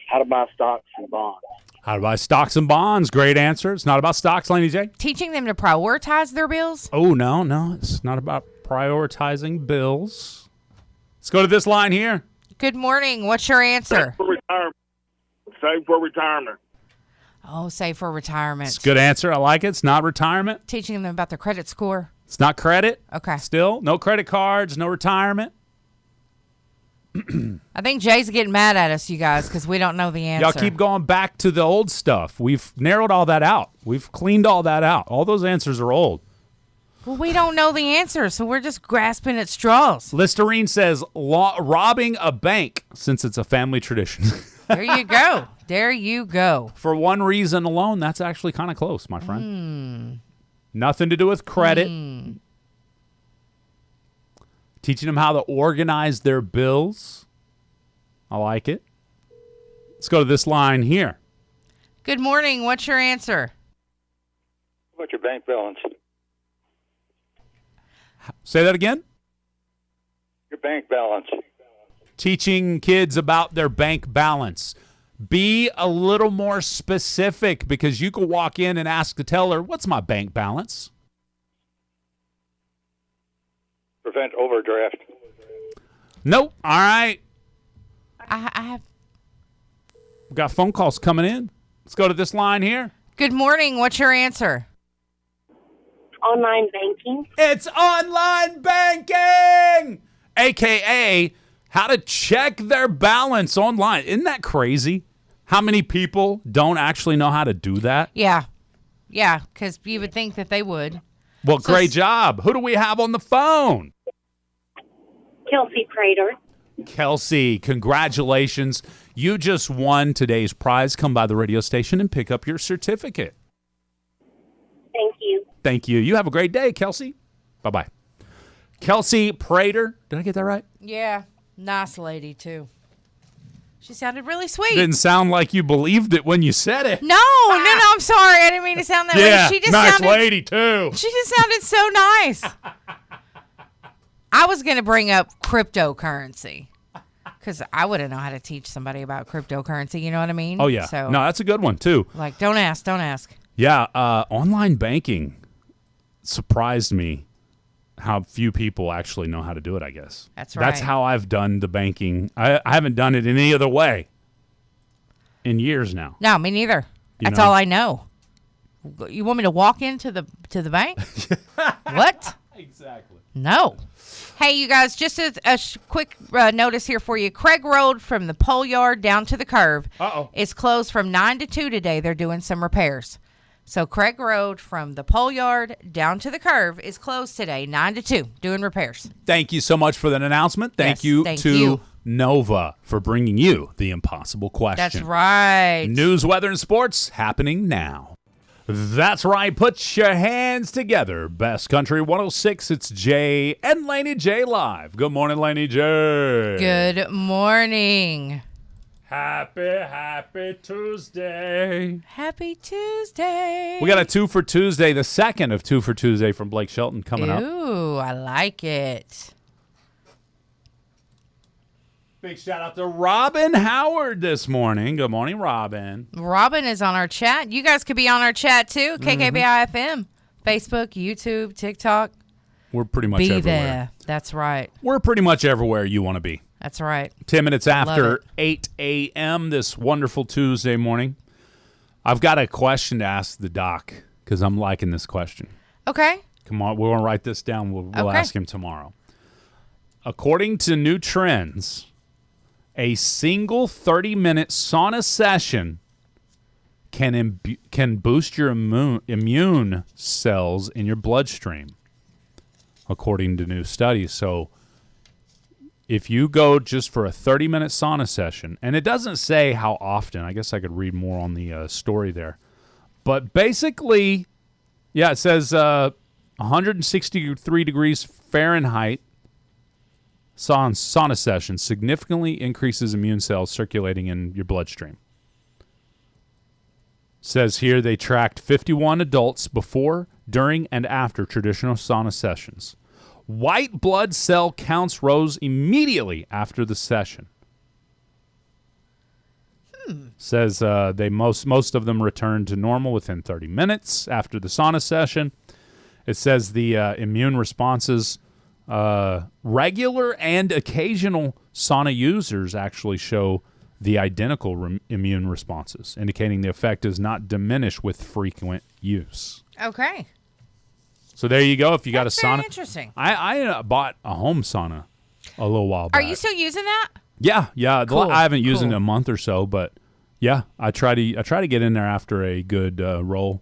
How to buy stocks and bonds. How to buy stocks and bonds. Great answer. It's not about stocks, Laney J. Teaching them to prioritize their bills? Oh, no. It's not about prioritizing bills. Let's go to this line here. Good morning. What's your answer? For retirement. Save for retirement. Oh, save for retirement. It's a good answer. I like it. It's not retirement. Teaching them about their credit score? It's not credit. Okay. Still, no credit cards, no retirement. I think Jay's getting mad at us, you guys, because we don't know the answer. Y'all keep going back to the old stuff. We've narrowed all that out. We've cleaned all that out. All those answers are old. Well, we don't know the answer, so we're just grasping at straws. Listerine says robbing a bank, since it's a family tradition. There you go. There you go. For one reason alone, that's actually kind of close, my friend. Nothing to do with credit. Teaching them how to organize their bills. I like it. Let's go to this line here. Good morning. What's your answer? What's your bank balance? Say that again. Your bank balance. Teaching kids about their bank balance. Be a little more specific because you could walk in and ask the teller, what's my bank balance? Prevent overdraft. Nope. All right. I have. We got phone calls coming in. Let's go to this line here. Good morning. What's your answer? Online banking. It's online banking, a.k.a. how to check their balance online. Isn't that crazy? How many people don't actually know how to do that? Yeah. Yeah, because you would think that they would. Well, great job. Who do we have on the phone? Kelsey Prater. Kelsey, congratulations. You just won today's prize. Come by the radio station and pick up your certificate. Thank you. Thank you. You have a great day, Kelsey. Bye-bye. Kelsey Prater. Did I get that right? Yeah. Nice lady, too. She sounded really sweet. Didn't sound like you believed it when you said it. No, I'm sorry. I didn't mean to sound that way. She just nice sounded, lady, too. She just sounded so nice. I was going to bring up cryptocurrency because I wouldn't know how to teach somebody about cryptocurrency. You know what I mean? Oh, yeah. So, No, that's a good one, too. like, don't ask. Yeah, online banking surprised me how few people actually know how to do it, I guess. That's right. That's how I've done the banking. I haven't done it in any other way in years now. No, me neither. That's know? all I know. You want me to walk into the bank? What? Exactly. No. Hey, you guys, just a quick notice here for you. Craig Road from the pole yard down to the curve is closed from 9 to 2 today. They're doing some repairs. So Craig Road from the pole yard down to the curve is closed today, 9 to 2, doing repairs. Thank you so much for that announcement. Thank you to Nova for bringing you the impossible question. That's right. News, weather, and sports happening now. That's right. Put your hands together. Best Country 106. It's Jay and Laney J live. Good morning, Laney J. Good morning. Happy Tuesday. Happy Tuesday. We got a 2 for Tuesday, the second of 2 for Tuesday from Blake Shelton coming up. Ooh, I like it. Big shout out to Robin Howard this morning. Good morning, Robin. Robin is on our chat. You guys could be on our chat too. KKBI FM, Facebook, YouTube, TikTok. We're pretty much be everywhere. there. That's right. We're pretty much everywhere you want to be. That's right. 10 minutes after it. 8 a.m. this wonderful Tuesday morning. I've got a question to ask the doc because I'm liking this question. Okay. Come on, we're going to write this down. We'll Okay. ask him tomorrow. According to new trends, a single 30-minute sauna session can boost your immune cells in your bloodstream, according to new studies. So if you go just for a 30-minute sauna session, and it doesn't say how often. I guess I could read more on the story there. But basically, yeah, it says 163 degrees Fahrenheit sauna session significantly increases immune cells circulating in your bloodstream. Says here they tracked 51 adults before, during, and after traditional sauna sessions. White blood cell counts rose immediately after the session. Says they most of them returned to normal within 30 minutes after the sauna session. It says the immune responses, regular and occasional sauna users actually show the identical immune responses, indicating the effect does not diminish with frequent use. Okay. So there you go. If you got a That's very sauna, interesting. I bought a home sauna a little while back. Are you still using that? Yeah. Cool, I haven't used it in cool. a month or so, but yeah, I try to get in there after a good roll.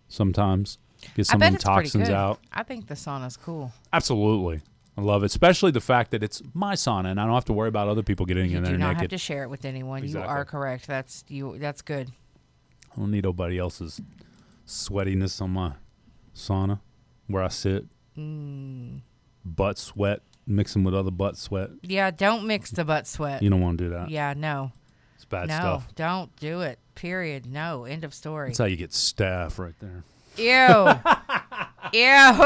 Sometimes get some I of bet them it's pretty toxins good. out. I think the sauna's cool. Absolutely, I love it, especially the fact that it's my sauna and I don't have to worry about other people getting You in do there not naked. have to share it with anyone. Exactly. You are correct. That's good. I don't need nobody else's sweatiness on my sauna where I sit. Butt sweat, mixing with other butt sweat. Yeah, don't mix the butt sweat. You don't want to do that. Yeah, no. It's bad No, stuff. don't do it. Period. No. End of story. That's how you get staph right there. Ew. Ew.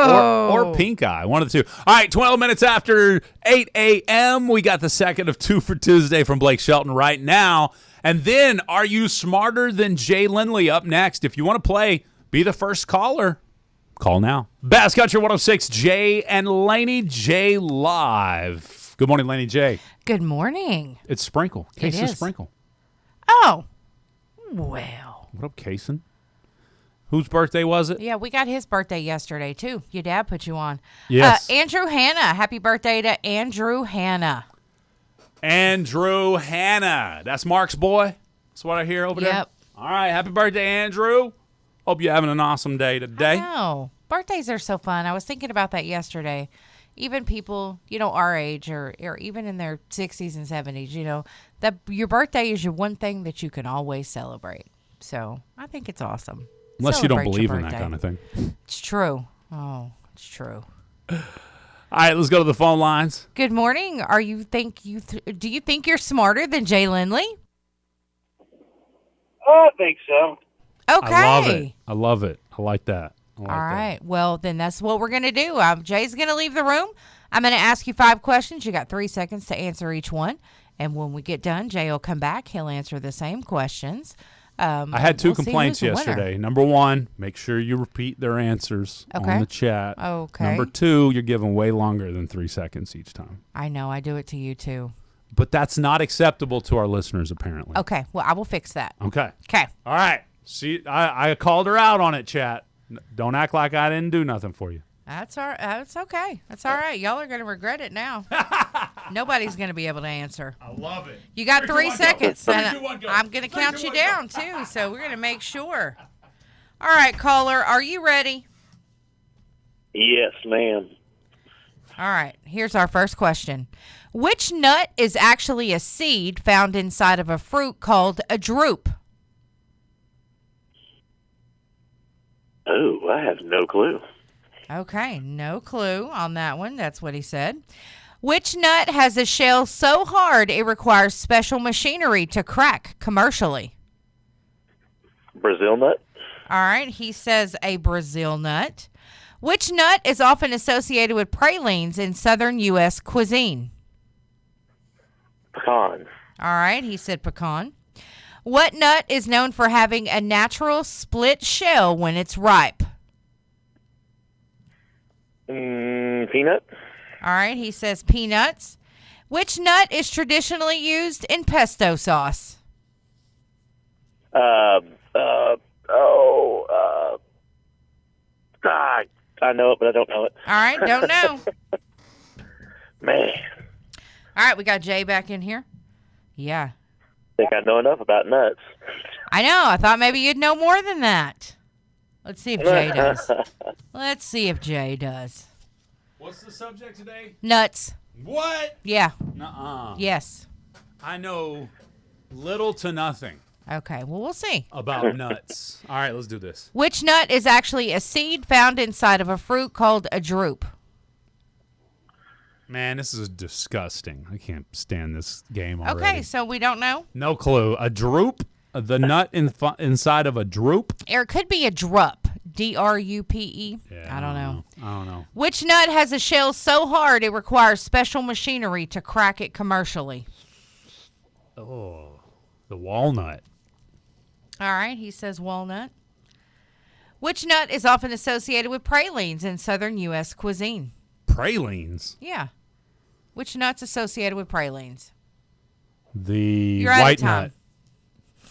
Or pink eye, one of the two. All right, 12 minutes after 8 a.m., we got the second of 2 for Tuesday from Blake Shelton right now. And then, are you smarter than Jay Laney up next? If you want to play, be the first caller. Call now. Bass Country 106, Jay and Laney J live. Good morning, Laney J. Good morning. It's Sprinkle. It Kason is. Sprinkle. Oh, well. What up, Kason? Whose birthday was it? Yeah, we got his birthday yesterday, too. Your dad put you on. Yes. Andrew Hanna. Happy birthday to Andrew Hanna. Andrew Hanna. That's Mark's boy. That's what I hear over there. Yep. All right. Happy birthday, Andrew. Hope you're having an awesome day today. No, birthdays are so fun. I was thinking about that yesterday. Even people, our age or even in their 60s and 70s, that your birthday is your one thing that you can always celebrate. So I think it's awesome. Unless you don't Celebrate your believe in that birthday. kind of thing. It's true. Oh, it's true. All right, let's go to the phone lines. Good morning. Do you think you're smarter than Jay Laney? I think so. Okay. I love it. I love it. I like that. All right. Well, then that's what we're going to do. Jay's going to leave the room. I'm going to ask you 5 questions. You got 3 seconds to answer each one. And when we get done, Jay will come back. He'll answer the same questions. I had 2 complaints who's the winner. yesterday. Number 1, make sure you repeat their answers on the chat. Okay. Number 2, you're giving way longer than 3 seconds each time. I know. I do it to you, too. But that's not acceptable to our listeners, apparently. Okay. Well, I will fix that. Okay. Okay. All right. See, I called her out on it, chat. Don't act like I didn't do nothing for you. That's all right. That's okay. That's all right. Y'all are going to regret it now. Nobody's going to be able to answer. I love it. You got 3 seconds. Go. And 3, 2, 1, go. I'm going to 3, count 2, you 1, down, too. So we're going to make sure. All right, caller. Are you ready? Yes, ma'am. All right. Here's our first question. Which nut is actually a seed found inside of a fruit called a drupe? Oh, I have no clue. Okay, no clue on that one. That's what he said. Which nut has a shell so hard it requires special machinery to crack commercially? Brazil nut? All right, he says a Brazil nut. Which nut is often associated with pralines in southern U.S. cuisine? Pecan. All right, he said pecan. What nut is known for having a natural split shell when it's ripe? Peanut? All right, he says peanuts. Which nut is traditionally used in pesto sauce? I know it, but I don't know it. All right, don't know. Man, All right, we got Jay back in here. Yeah. I think I know enough about nuts. I know. I thought maybe you'd know more than that. Let's see if Jay does. Let's see if Jay does. What's the subject today? Nuts. What? Yeah. Nuh-uh. Yes. I know little to nothing Okay, well, we'll see. about nuts. All right, let's do this. Which nut is actually a seed found inside of a fruit called a drupe? Man, this is disgusting. I can't stand this game already. Okay, so we don't know. No clue. A drupe? The nut inside of a drupe? Or it could be a drupe. D-R-U-P-E. Yeah, I don't know. I don't know. Which nut has a shell so hard it requires special machinery to crack it commercially? Oh, the walnut. All right, he says walnut. Which nut is often associated with pralines in southern U.S. cuisine? Pralines. Yeah. Which nut's associated with pralines? The You're out of white time. nut.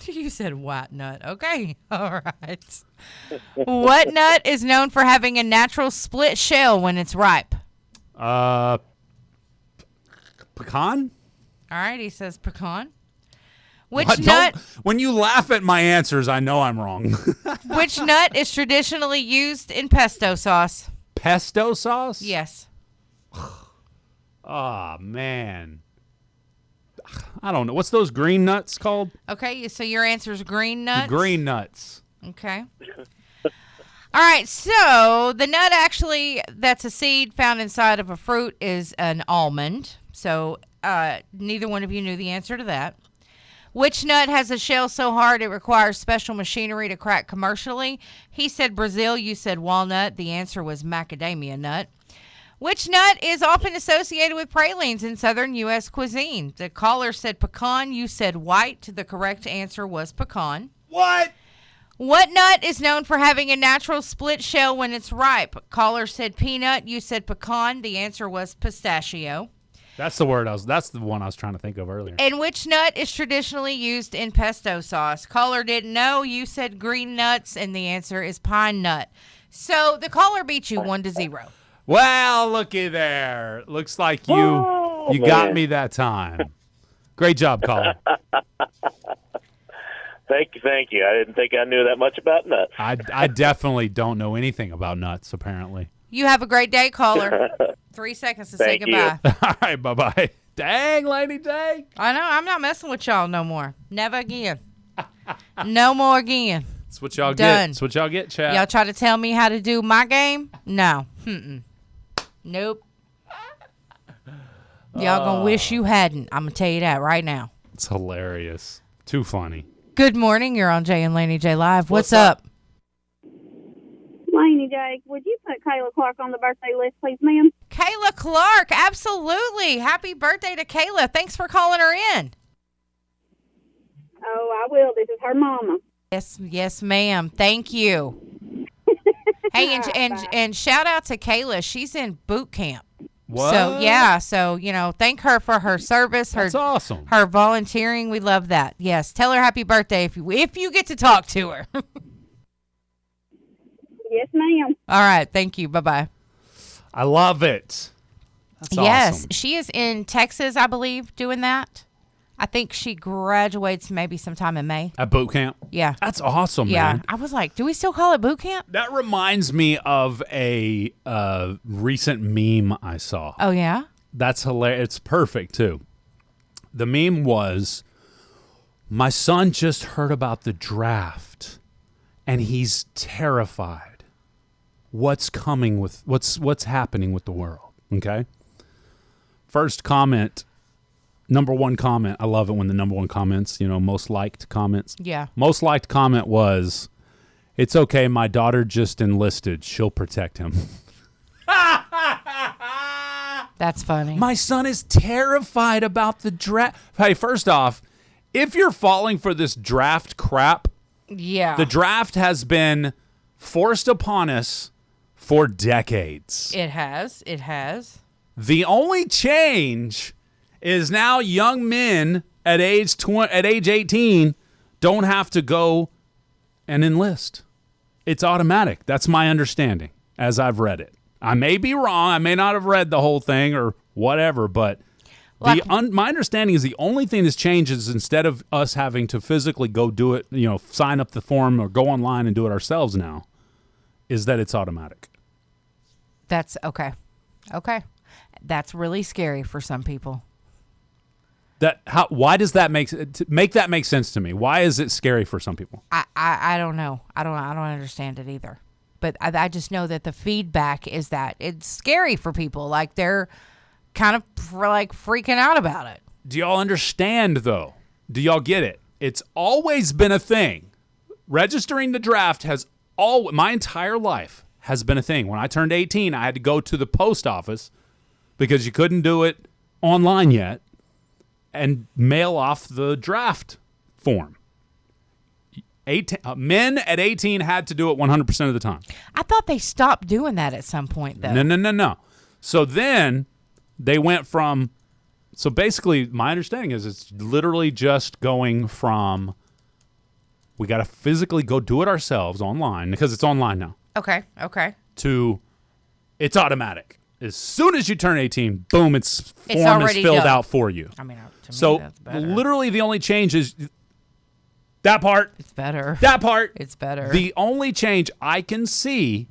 You said white nut. Okay. All right. What nut is known for having a natural split shell when it's ripe? Pecan? All right, he says pecan. Which What? nut? When you laugh at my answers, I know I'm wrong. Which nut is traditionally used in pesto sauce? Pesto sauce? Yes. Oh, man. I don't know. What's those green nuts called? Okay, so your answer is green nuts? Green nuts. Okay. All right, so the nut actually that's a seed found inside of a fruit is an almond. So neither one of you knew the answer to that. Which nut has a shell so hard it requires special machinery to crack commercially? He said Brazil. You said walnut. The answer was macadamia nut. Which nut is often associated with pralines in southern U.S. cuisine? The caller said pecan. You said white. The correct answer was pecan. What? What nut is known for having a natural split shell when it's ripe? Caller said peanut. You said pecan. The answer was pistachio. That's the one I was trying to think of earlier. And which nut is traditionally used in pesto sauce? Caller didn't know. You said green nuts, and the answer is pine nut. So the caller beat you 1-0. Well, looky there. Looks like you got me that time. Great job, caller. Thank you. I didn't think I knew that much about nuts. I definitely don't know anything about nuts, apparently. You have a great day, caller. 3 seconds to say goodbye. All right, bye-bye. Dang, Laney J. I know. I'm not messing with y'all no more. Never again. No more again. That's what y'all Done. get. That's what y'all get, chat. Y'all try to tell me how to do my game? No. Nope. Y'all gonna wish you hadn't. I'm gonna tell you that right now. It's hilarious. Too funny. Good morning. You're on Jay and Laney J Live. What's up? Laney J, would you put Kayla Clark on the birthday list, please, ma'am? Kayla Clark. Absolutely. Happy birthday to Kayla. Thanks for calling her in. Oh, I will. This is her mama. Yes, ma'am. Thank you. Hey, and shout out to Kayla. She's in boot camp. What? So thank her for her service. That's awesome. Her volunteering. We love that. Yes, tell her happy birthday if you get to talk to her. Yes, ma'am. All right, thank you. Bye-bye. I love it. That's yes, awesome. she is in Texas, I believe, doing that. I think she graduates maybe sometime in May. At boot camp? Yeah. That's awesome, yeah. man. I was like, do we still call it boot camp? That reminds me of a recent meme I saw. Oh, yeah? That's hilarious. It's perfect, too. The meme was, my son just heard about the draft, and he's terrified. What's happening with the world, okay? First comment, number one comment. I love it when the number one comments, most liked comments. Yeah. Most liked comment was, it's okay, my daughter just enlisted. She'll protect him. That's funny. My son is terrified about the draft. Hey, first off, if you're falling for this draft crap, yeah. the draft has been forced upon us for decades. It has. The only change is now young men at age 18 don't have to go and enlist. It's automatic. That's my understanding as I've read it. I may be wrong. I may not have read the whole thing or whatever, but my understanding is the only thing that's changed is instead of us having to physically go do it, sign up the form or go online and do it ourselves now, is that it's automatic. That's okay. Okay. That's really scary for some people. Why does that make that make sense to me? Why is it scary for some people? I don't know. I don't understand it either. But I just know that the feedback is that it's scary for people. Like they're kind of freaking out about it. Do y'all understand though? Do y'all get it? It's always been a thing. Registering the draft my entire life has been a thing. When I turned 18, I had to go to the post office because you couldn't do it online yet and mail off the draft form. Men at 18 had to do it 100% of the time. I thought they stopped doing that at some point, though. No. So then they went from... So basically, my understanding is it's literally just going from... We got to physically go do it ourselves online, because it's online now. Okay. To it's automatic. As soon as you turn 18, boom, its form is filled out for you. I mean, to me, so that's better. Literally the only change is that part. It's better. That part. It's better. The only change I can see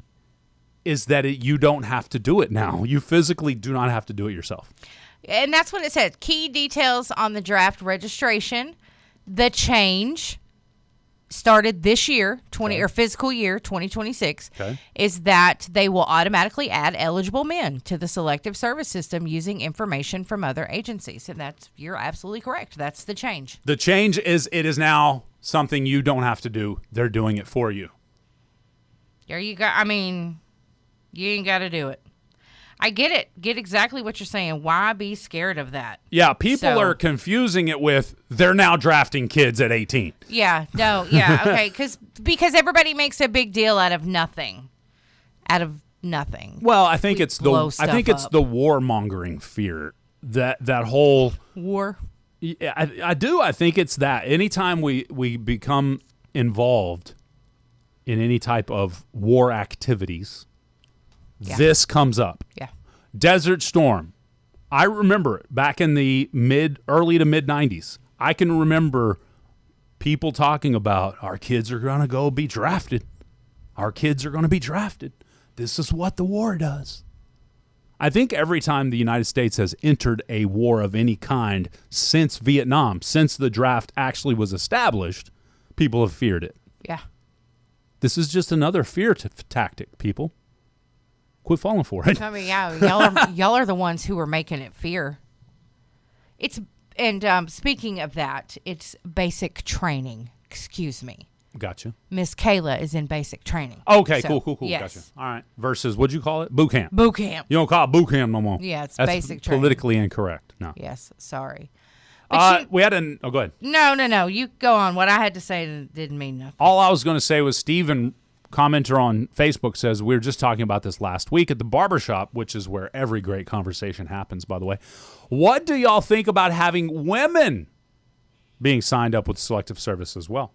is that you don't have to do it now. You physically do not have to do it yourself. And that's what it said. Key details on the draft registration. The change started this year, or fiscal year 2026, is that they will automatically add eligible men to the selective service system using information from other agencies. And you're absolutely correct. That's the change. The change is it is now something you don't have to do. They're doing it for you. There you go. I mean, you ain't got to do it. I get it. Get exactly what you're saying. Why be scared of that? Yeah, people are confusing it with they're now drafting kids at 18. Yeah, no, yeah, okay, because everybody makes a big deal out of nothing. Well, I think it's the warmongering fear that whole war. Yeah, I do. I think it's that. Anytime we become involved in any type of war activities, this comes up. Yeah. Desert Storm. I remember it back in the early to mid 90s. I can remember people talking about our kids are going to go be drafted. Our kids are going to be drafted. This is what the war does. I think every time the United States has entered a war of any kind since Vietnam, since the draft actually was established, people have feared it. Yeah. This is just another fear tactic, people. Quit falling for it. I mean, yeah, y'all are the ones who are making it fear. Speaking of that, it's basic training. Excuse me. Gotcha. Miss Kayla is in basic training. Okay, so, cool. Yes. Gotcha. All right. Versus, what'd you call it? Boot camp. Boot camp. You don't call it boot camp no more. Yeah, it's That's basic training. politically incorrect. No. Yes, sorry. We had go ahead. No. You go on. What I had to say didn't mean nothing. All I was going to say was Steven, commenter on Facebook, says, we were just talking about this last week at the barbershop, which is where every great conversation happens, by the way. What do y'all think about having women being signed up with selective service as well?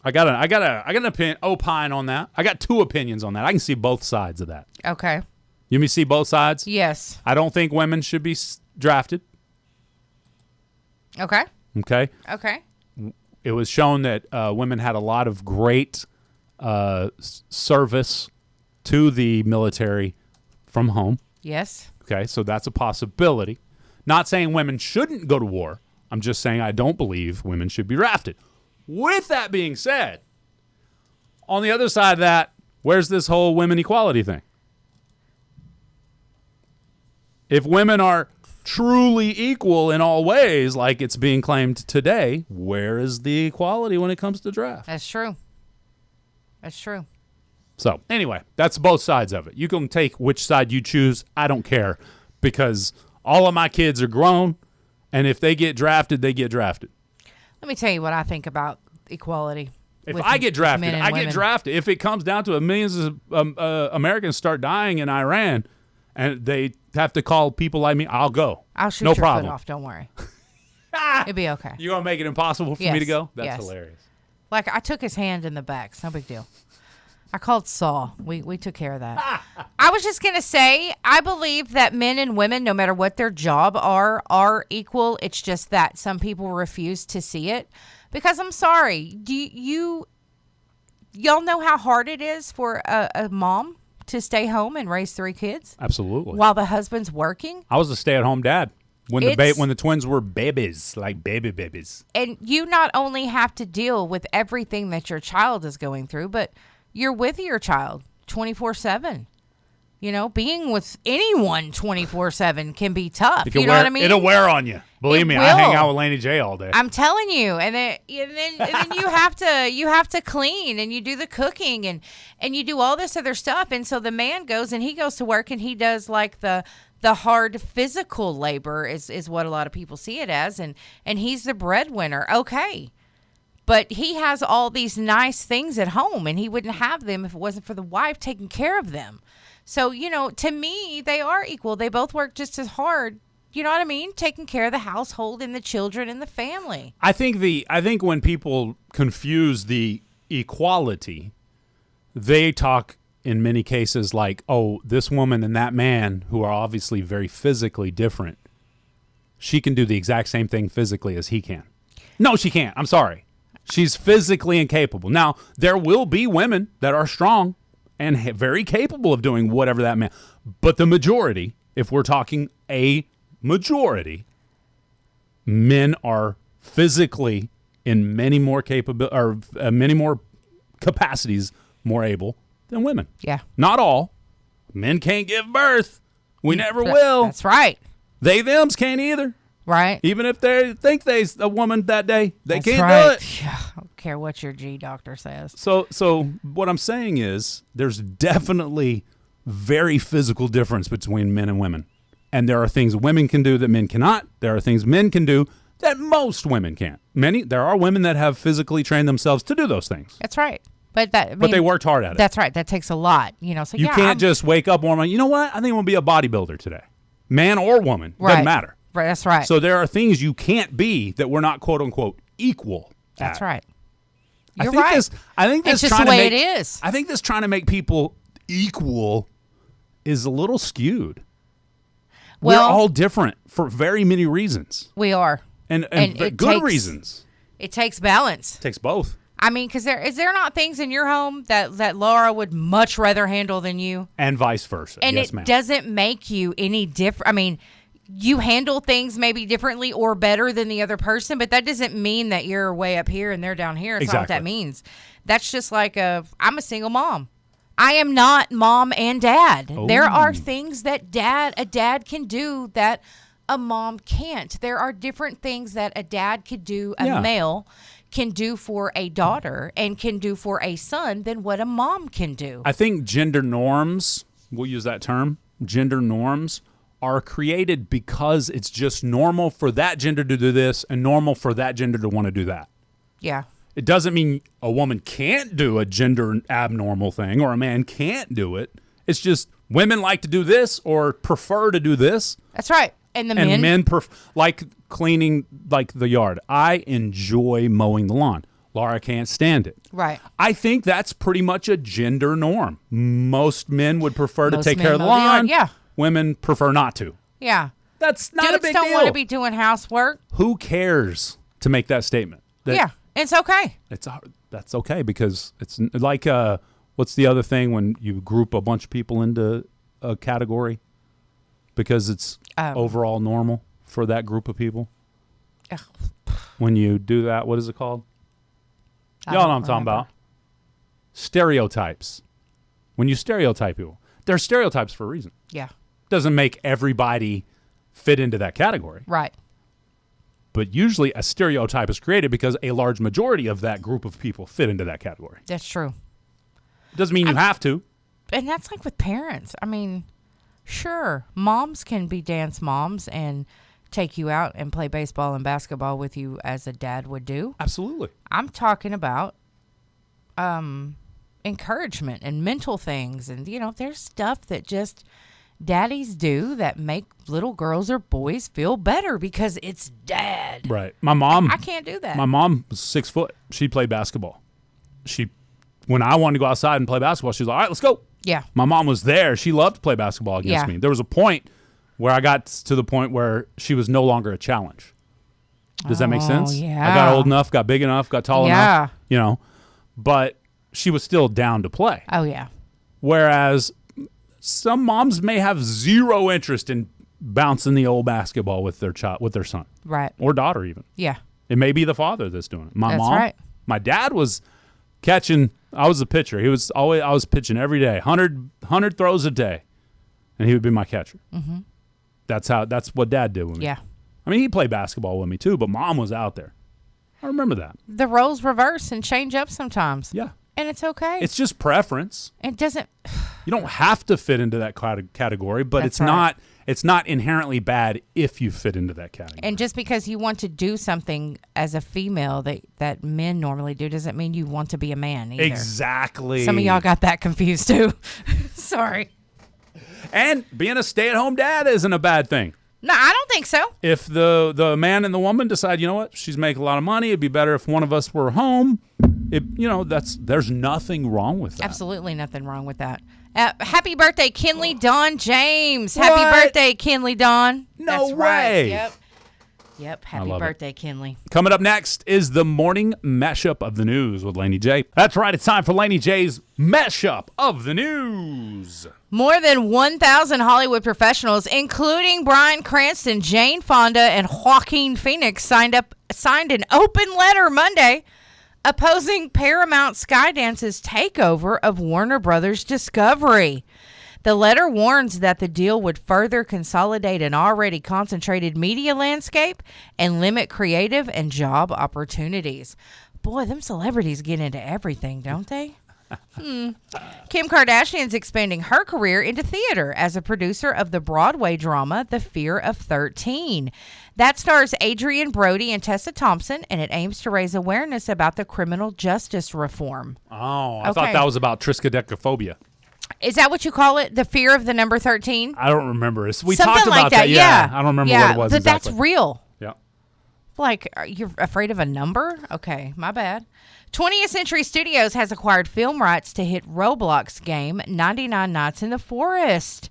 I got an opine on that. I got two opinions on that. I can see both sides of that. Okay. You mean see both sides? Yes. I don't think women should be drafted. Okay. Okay. Okay. It was shown that women had a lot of great service to the military from home. Yes. Okay, so that's a possibility. Not saying women shouldn't go to war. I'm just saying I don't believe women should be drafted. With that being said, on the other side of that, where's this whole women equality thing? If women are truly equal in all ways, like it's being claimed today, where is the equality when it comes to draft? That's true. That's true. So, anyway, that's both sides of it. You can take which side you choose. I don't care because all of my kids are grown, and if they get drafted, they get drafted. Let me tell you what I think about equality. If I get drafted, I women. get drafted. If it comes down to it, millions of Americans start dying in Iran, and they have to call people like me, I'll go. I'll shoot no your problem. foot off. Don't worry. It'll be okay. You're going to make it impossible for me to go? That's hilarious. Like, I took his hand in the back. It's no big deal. I called Saw. We took care of that. I was just going to say, I believe that men and women, no matter what their job are equal. It's just that some people refuse to see it. Because I'm sorry, y'all know how hard it is for a mom to stay home and raise 3 kids? Absolutely. While the husband's working? I was a stay-at-home dad when the twins were babies, like babies. And you not only have to deal with everything that your child is going through, but you're with your child 24/7. You know, being with anyone 24/7 can be tough. You know what I mean? It'll wear on you. Believe me, I hang out with Laney J all day. I'm telling you, and then you have to clean and you do the cooking and you do all this other stuff. And so the man goes and he goes to work and he does like the hard physical labor is what a lot of people see it as, and he's the breadwinner. Okay. But he has all these nice things at home, and he wouldn't have them if it wasn't for the wife taking care of them. So, you know, to me, they are equal. They both work just as hard. You know what I mean? Taking care of the household and the children and the family. I think when people confuse the equality, they talk in many cases like, oh, this woman and that man who are obviously very physically different, she can do the exact same thing physically as he can. No, she can't. I'm sorry. She's physically incapable. Now, there will be women that are strong and very capable of doing whatever that man. But the majority, if we're talking a majority, men are physically in many more many more capacities more able than women. Yeah. Not all. Men can't give birth. We never will. That's right. They thems can't either. Right. Even if they think they's a woman that day, they That's can't right. do it. Yeah, I don't care what your G doctor says. So what I'm saying is there's definitely very physical difference between men and women. And there are things women can do that men cannot. There are things men can do that most women can't. There are women that have physically trained themselves to do those things. That's right. But they worked hard at it. That's right. That takes a lot, So you can't just wake up one morning, you know what? I think I'm going to be a bodybuilder today. Man or woman. Right. Doesn't matter. Right. That's right. So there are things you can't be that we're not quote unquote equal. That's right. You're right. I think this it's just the way it is. I think this trying to make people equal is a little skewed. Well, we're all different for very many reasons. We are. And good reasons. It takes balance. It takes both. I mean, because is there not things in your home that Laura would much rather handle than you? And vice versa. And yes, it ma'am. doesn't make you any different. I mean, you handle things maybe differently or better than the other person, but that doesn't mean that you're way up here and they're down here. That's not what that means. That's just like I'm a single mom. I am not mom and dad. Oh. There are things that a dad can do that a mom can't. There are different things that a dad could do, male can do for a daughter and can do for a son than what a mom can do. I think gender norms, we'll use that term, gender norms are created because it's just normal for that gender to do this and normal for that gender to want to do that. Yeah. It doesn't mean a woman can't do a gender abnormal thing or a man can't do it. It's just women like to do this or prefer to do this. That's right. And men like cleaning like the yard. I enjoy mowing the lawn. Laura can't stand it. Right. I think that's pretty much a gender norm. Most men would prefer to take care of the lawn. Yard, yeah. Women prefer not to. Yeah. That's not a big deal. Dudes don't want to deal. be doing housework. Who cares to make that statement? It's okay. That's okay because it's like what's the other thing when you group a bunch of people into a category because it's overall normal for that group of people? When you do that, what is it called? Y'all know what I'm talking about. Stereotypes. When you stereotype people, they're stereotypes for a reason. Yeah. Doesn't make everybody fit into that category. Right. But usually a stereotype is created because a large majority of that group of people fit into that category. That's true. Doesn't mean you have to. And that's like with parents. I mean, sure, moms can be dance moms and take you out and play baseball and basketball with you as a dad would do. Absolutely. I'm talking about encouragement and mental things. And, there's stuff that just daddies do that make little girls or boys feel better because it's dad. Right. My mom. I can't do that. My mom was 6 foot. She played basketball. When I wanted to go outside and play basketball, she was like, all right, let's go. Yeah. My mom was there. She loved to play basketball against me. There was a point where I got to the point where she was no longer a challenge. Does that make sense? Yeah. I got old enough, got big enough, got tall enough, but she was still down to play. Oh, yeah. Whereas some moms may have zero interest in bouncing the old basketball with their child, with their son. Right. Or daughter even. Yeah. It may be the father that's doing it. That's right. My dad was catching, I was a pitcher. I was pitching every day, 100 throws a day. And he would be my catcher. Mm-hmm. That's what dad did with me. Yeah. I mean, he played basketball with me too, but mom was out there. I remember that. The roles reverse and change up sometimes. Yeah. And it's okay. It's just preference. It doesn't. You don't have to fit into that category, but That's it's not inherently bad if you fit into that category. And just because you want to do something as a female that men normally do doesn't mean you want to be a man either. Exactly. Some of y'all got that confused too. Sorry. And being a stay-at-home dad isn't a bad thing. No, I don't think so. If the man and the woman decide, you know what, she's making a lot of money, it'd be better if one of us were home. There's nothing wrong with that. Absolutely nothing wrong with that. Happy birthday, Kinley Dawn James. What? Happy birthday, Kinley Dawn. No That's way. Right. Yep. Happy birthday, Kinley. Coming up next is the morning mashup of the news with Laney J. That's right. It's time for Laney J's mashup of the news. More than 1,000 Hollywood professionals, including Bryan Cranston, Jane Fonda, and Joaquin Phoenix, signed an open letter Monday opposing Paramount Skydance's takeover of Warner Brothers Discovery. The letter warns that the deal would further consolidate an already concentrated media landscape and limit creative and job opportunities. Boy, them celebrities get into everything, don't they? Kim Kardashian's expanding her career into theater as a producer of the Broadway drama The Fear of 13. That stars Adrian Brody and Tessa Thompson, and it aims to raise awareness about the criminal justice reform. Oh, I thought that was about triskaidekaphobia. Is that what you call it? The fear of the number 13? I don't remember. We Something talked like about that. Yeah. I don't remember what it was but exactly. that's real. Yeah. Like, you're afraid of a number? Okay, my bad. 20th Century Studios has acquired film rights to hit Roblox game 99 Nights in the Forest.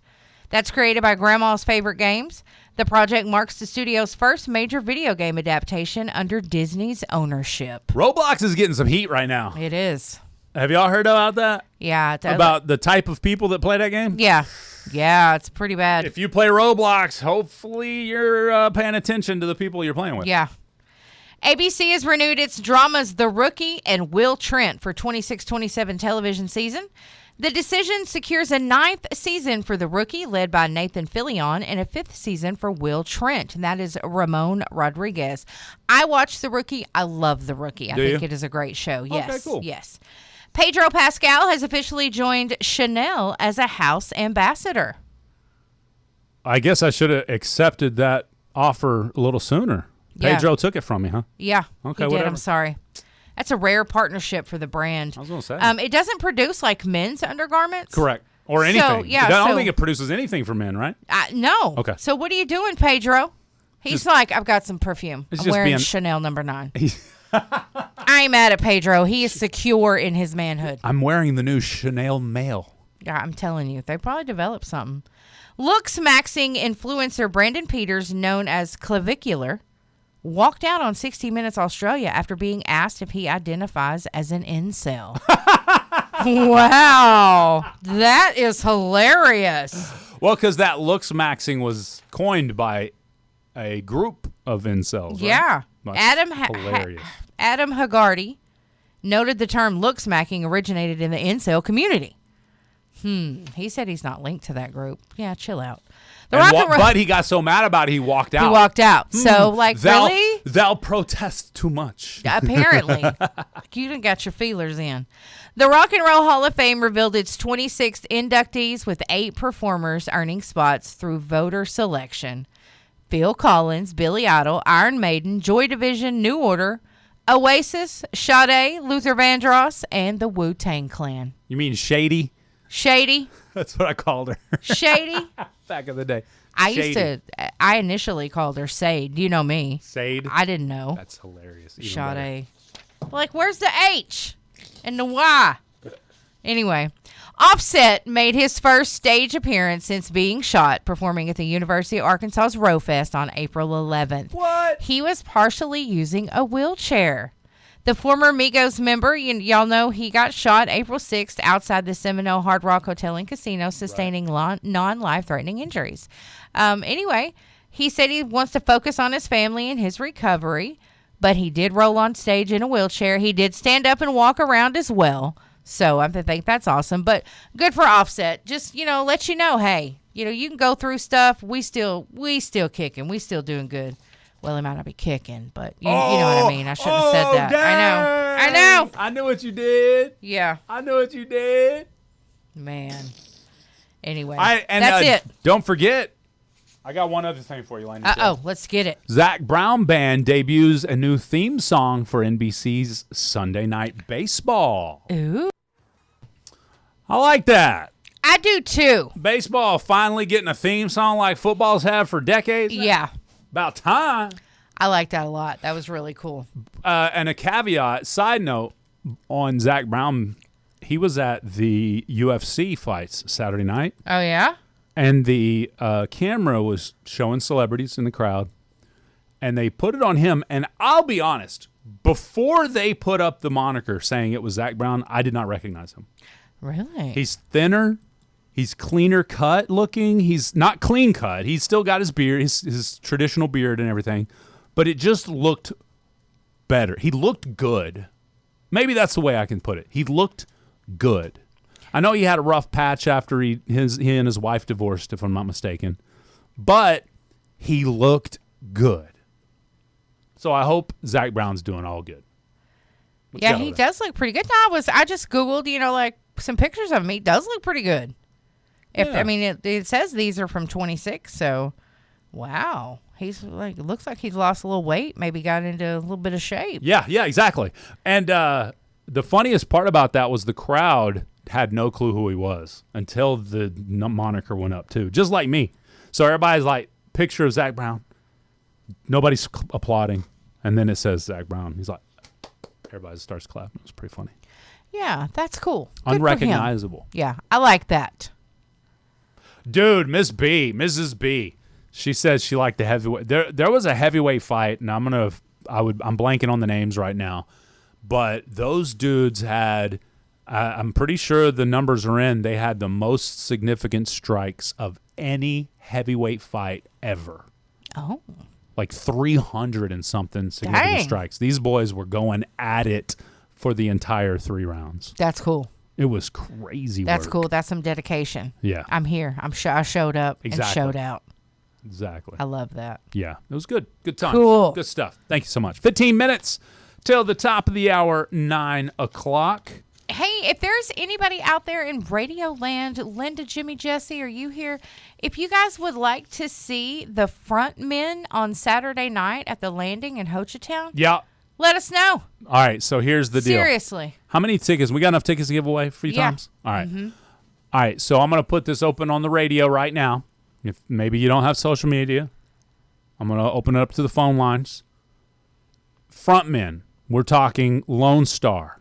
That's created by Grandma's Favorite Games. The project marks the studio's first major video game adaptation under Disney's ownership. Roblox is getting some heat right now. It is. Have y'all heard about that? Yeah. About the type of people that play that game? Yeah. Yeah, it's pretty bad. If you play Roblox, hopefully you're paying attention to the people you're playing with. Yeah. ABC has renewed its dramas The Rookie and Will Trent for 26-27 television season. The decision secures a 9th season for The Rookie, led by Nathan Fillion, and a 5th season for Will Trent, and that is Ramon Rodriguez. I watched The Rookie. I love The Rookie. I think it is a great show. Yes. Okay, cool. Yes. Pedro Pascal has officially joined Chanel as a house ambassador. I guess I should have accepted that offer a little sooner. Yeah. Pedro took it from me, huh? Yeah. Okay, he did. whatever. I'm sorry. That's a rare partnership for the brand. I was going to say. It doesn't produce like men's undergarments. Correct. Or anything. So, I don't think it produces anything for men, right? No. Okay. So what are you doing, Pedro? He's like, I've got some perfume. I'm just wearing being- Chanel number 9. I ain't mad at Pedro. He is secure in his manhood. I'm wearing the new Chanel male. Yeah, I'm telling you. They probably developed something. Looks maxing influencer Brandon Peters, known as Clavicular, walked out on 60 Minutes Australia after being asked if he identifies as an incel. Wow. That is hilarious. Well, because that looks maxing was coined by a group of incels, right? Yeah. That's hilarious. Adam Hagarty noted the term looks macking originated in the incel community. He said he's not linked to that group. Yeah, chill out. But he got so mad about it, he walked out. He walked out. So, really? Thou protest too much. Apparently. You done got your feelers in. The Rock and Roll Hall of Fame revealed its 26th inductees, with 8 performers earning spots through voter selection. Phil Collins, Billy Idol, Iron Maiden, Joy Division, New Order, Oasis, Sade, Luther Vandross, and the Wu-Tang Clan. You mean Shady? Shady? That's what I called her. Shady? Back in the day. I initially called her Sade. You know me. Sade? I didn't know. That's hilarious. Even better. Sade. Like, where's the H and the Y? Anyway, Offset made his first stage appearance since being shot, performing at the University of Arkansas's Rowfest on April 11th. What? He was partially using a wheelchair. The former Migos member, y'all know he got shot April 6th outside the Seminole Hard Rock Hotel and Casino, sustaining non-life-threatening injuries. Anyway, he said he wants to focus on his family and his recovery, but he did roll on stage in a wheelchair. He did stand up and walk around as well. So I think that's awesome. But good for Offset. Just, let you know, hey, you can go through stuff. We still kicking. We still doing good. Well, he might not be kicking, but you know what I mean. I shouldn't have said that. Dang. I know. I knew what you did. Yeah. I knew what you did. Man. Anyway, that's it. Don't forget, I got one other thing for you, Laney. Let's get it. Zach Brown Band debuts a new theme song for NBC's Sunday Night Baseball. Ooh. I like that. I do too. Baseball finally getting a theme song like footballs have for decades. Yeah. About time. I like that a lot. That was really cool. And a caveat, side note, on Zach Brown, he was at the UFC fights Saturday night. Oh, yeah? And the camera was showing celebrities in the crowd. And they put it on him. And I'll be honest, before they put up the moniker saying it was Zach Brown, I did not recognize him. Really? He's thinner. He's cleaner cut looking. He's not clean cut. He's still got his beard, his traditional beard and everything. But it just looked better. He looked good. Maybe that's the way I can put it. He looked good. I know he had a rough patch after he and his wife divorced, if I'm not mistaken. But he looked good. So I hope Zach Brown's doing all good. What you Yeah, got he over there? does look pretty good. No, I just Googled, like some pictures of him. He does look pretty good. Yeah. It says these are from 26, so wow. He's looks like he's lost a little weight, maybe got into a little bit of shape. Yeah, exactly. And the funniest part about that was the crowd had no clue who he was until the moniker went up too, just like me. So everybody's like, picture of Zach Brown. Nobody's applauding. And then it says Zach Brown. He's like, everybody starts clapping. It was pretty funny. Yeah, that's cool. Good for him. Unrecognizable. Yeah, I like that. Dude, Mrs. B. She said she liked the heavyweight. There was a heavyweight fight, and I'm blanking on the names right now. But those dudes had, I'm pretty sure the numbers are in, they had the most significant strikes of any heavyweight fight ever. Oh. Like 300 and something significant Dang. strikes. These boys were going at it for the entire 3 rounds. That's cool. It was crazy That's work. cool. That's some dedication. Yeah. I'm here. I showed up Exactly. and showed out. Exactly. I love that. Yeah, it was good. Good time. Cool. Good stuff. Thank you so much. 15 minutes till the top of the hour, 9 o'clock. Hey, if there's anybody out there in Radio Land, Linda, Jimmy, Jesse, are you here? If you guys would like to see the front men on Saturday night at the Landing in Ho Chi Town, Yeah. let us know. All right, so here's the deal. Seriously. How many tickets? We got enough tickets to give away 3 Yeah. times? All right. All right, so I'm going to put this open on the radio right now. If maybe you don't have social media, I'm going to open it up to the phone lines. Front men, we're talking Lone Star.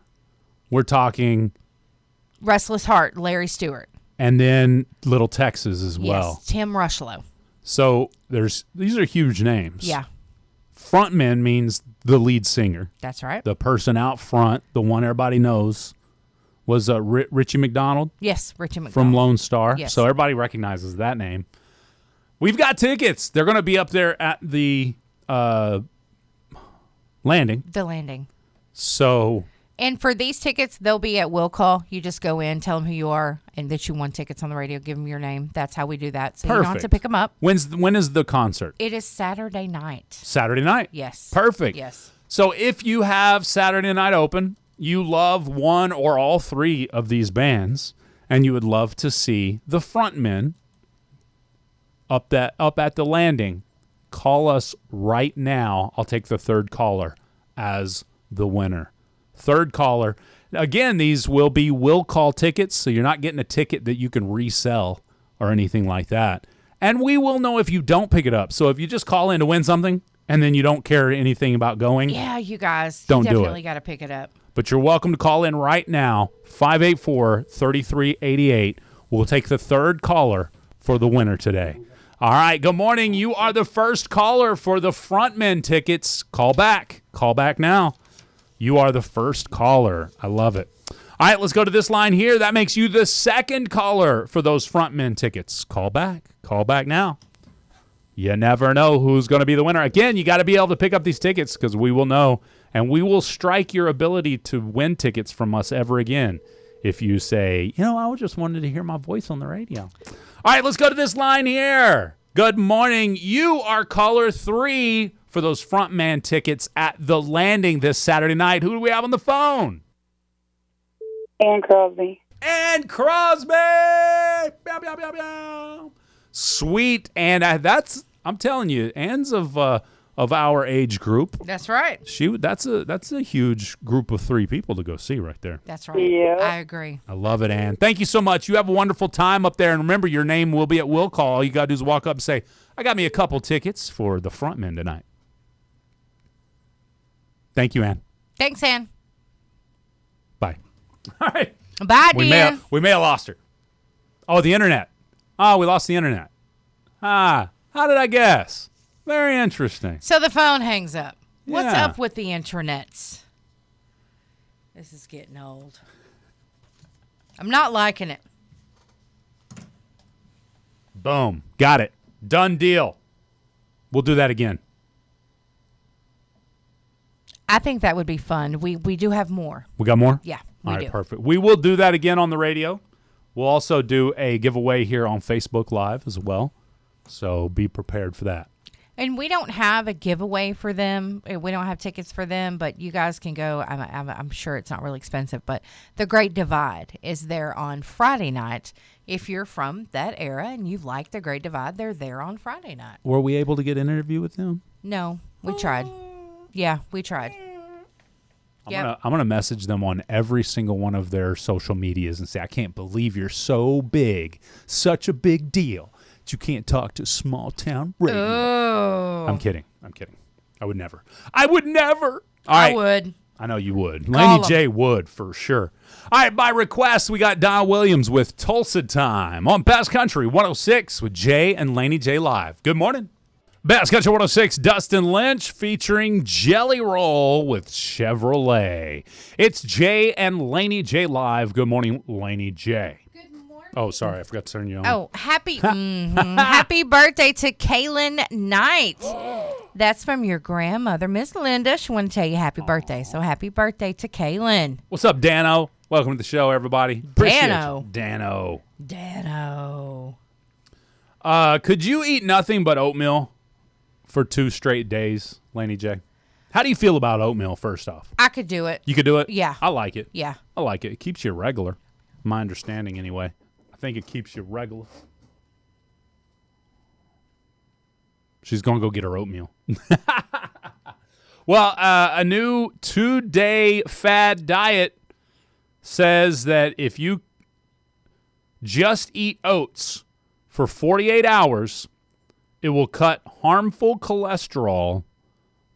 We're talking, Restless Heart, Larry Stewart. and then Little Texas as well. Yes, Tim Rushlow. So these are huge names. Yeah, Frontman means the lead singer, that's right. the person out front, the one everybody knows, was Richie McDonald Yes, Richie McDonald. from Lone Star. Yes. So everybody recognizes that name. We've got tickets. They're going to be up there at the Landing. The Landing. So And for these tickets, they'll be at will call. You just go in, tell them who you are, and that you want tickets on the radio. Give them your name. That's how we do that. So you don't have to Perfect. pick them up. when is the concert? It is Saturday night. Saturday night. Yes. Perfect. Yes. So if you have Saturday night open, you love one or all 3 of these bands, and you would love to see the frontmen up at the Landing, call us right now. I'll take the 3rd caller as the winner. 3rd caller. Again, these will be will call tickets, so you're not getting a ticket that you can resell or anything like that. And we will know if you don't pick it up. So if you just call in to win something and then you don't care anything about going, Yeah, you guys. Don't you do it. definitely got to pick it up. but you're welcome to call in right now, 584-3388. We'll take the 3rd caller for the winner today. All right, good morning. You are the first caller for the frontmen tickets. Call back. Call back now. You are the first caller. I love it. All right, let's go to this line here. That makes you the 2nd caller for those frontmen tickets. Call back. Call back now. You never know who's going to be the winner. Again, you got to be able to pick up these tickets because we will know, and we will strike your ability to win tickets from us ever again if you say, I just wanted to hear my voice on the radio. All right, let's go to this line here. Good morning. You are caller 3 for those frontman tickets at the Landing this Saturday night. Who do we have on the phone? Ann Crosby. Ann Crosby. Bow, bow, bow, bow. Sweet, and I'm telling you, Ann's of our age group. That's right. That's a huge group of 3 people to go see right there. That's right. Yeah. I agree. I love it, Ann. Thank you so much. You have a wonderful time up there, and remember, your name will be at will call. All you got to do is walk up and say, I got me a couple tickets for the frontmen tonight. Thank you, Ann. Thanks, Ann. Bye. All right. Bye, We dear. may have lost her. Oh, the internet. Oh, we lost the internet. How did I guess? Very interesting. So the phone hangs up. What's Yeah. up with the internets? This is getting old. I'm not liking it. Boom. Got it. Done deal. We'll do that again. I think that would be fun. We do have more. We got more? Yeah, All we right, do. perfect. We will do that again on the radio. We'll also do a giveaway here on Facebook Live as well. So be prepared for that. And we don't have a giveaway for them. We don't have tickets for them, but you guys can go. I'm sure it's not really expensive, but the Great Divide is there on Friday night. If you're from that era and you like the Great Divide, they're there on Friday night. Were we able to get an interview with them? No, we tried. Yeah, we tried. I'm gonna message them on every single one of their social medias and say, I can't believe you're so big, such a big deal that you can't talk to small town radio. Oh. I'm kidding. I would never. All right. I would. I know you would. Laney J would for sure. All right, by request, we got Don Williams with Tulsa Time on Bass Country 106 with Jay and Laney J live. Good morning. Bass Country 106, Dustin Lynch featuring Jelly Roll with Chevrolet. It's Jay and Laney J live. Good morning, Laney J. Good morning. Oh, sorry, I forgot to turn you on. Oh, happy birthday to Kaylin Knight. That's from your grandmother, Miss Linda. She wanted to tell you happy birthday. So happy birthday to Kaylin. What's up, Dano? Welcome to the show, everybody. Appreciate Dano. You. Dano. Could you eat nothing but oatmeal for 2 straight days, Laney J? How do you feel about oatmeal, first off? I could do it. You could do it? Yeah. I like it. Yeah. I like it. It keeps you regular. My understanding, anyway. I think it keeps you regular. She's going to go get her oatmeal. Well, a new 2-day fad diet says that if you just eat oats for 48 hours, it will cut harmful cholesterol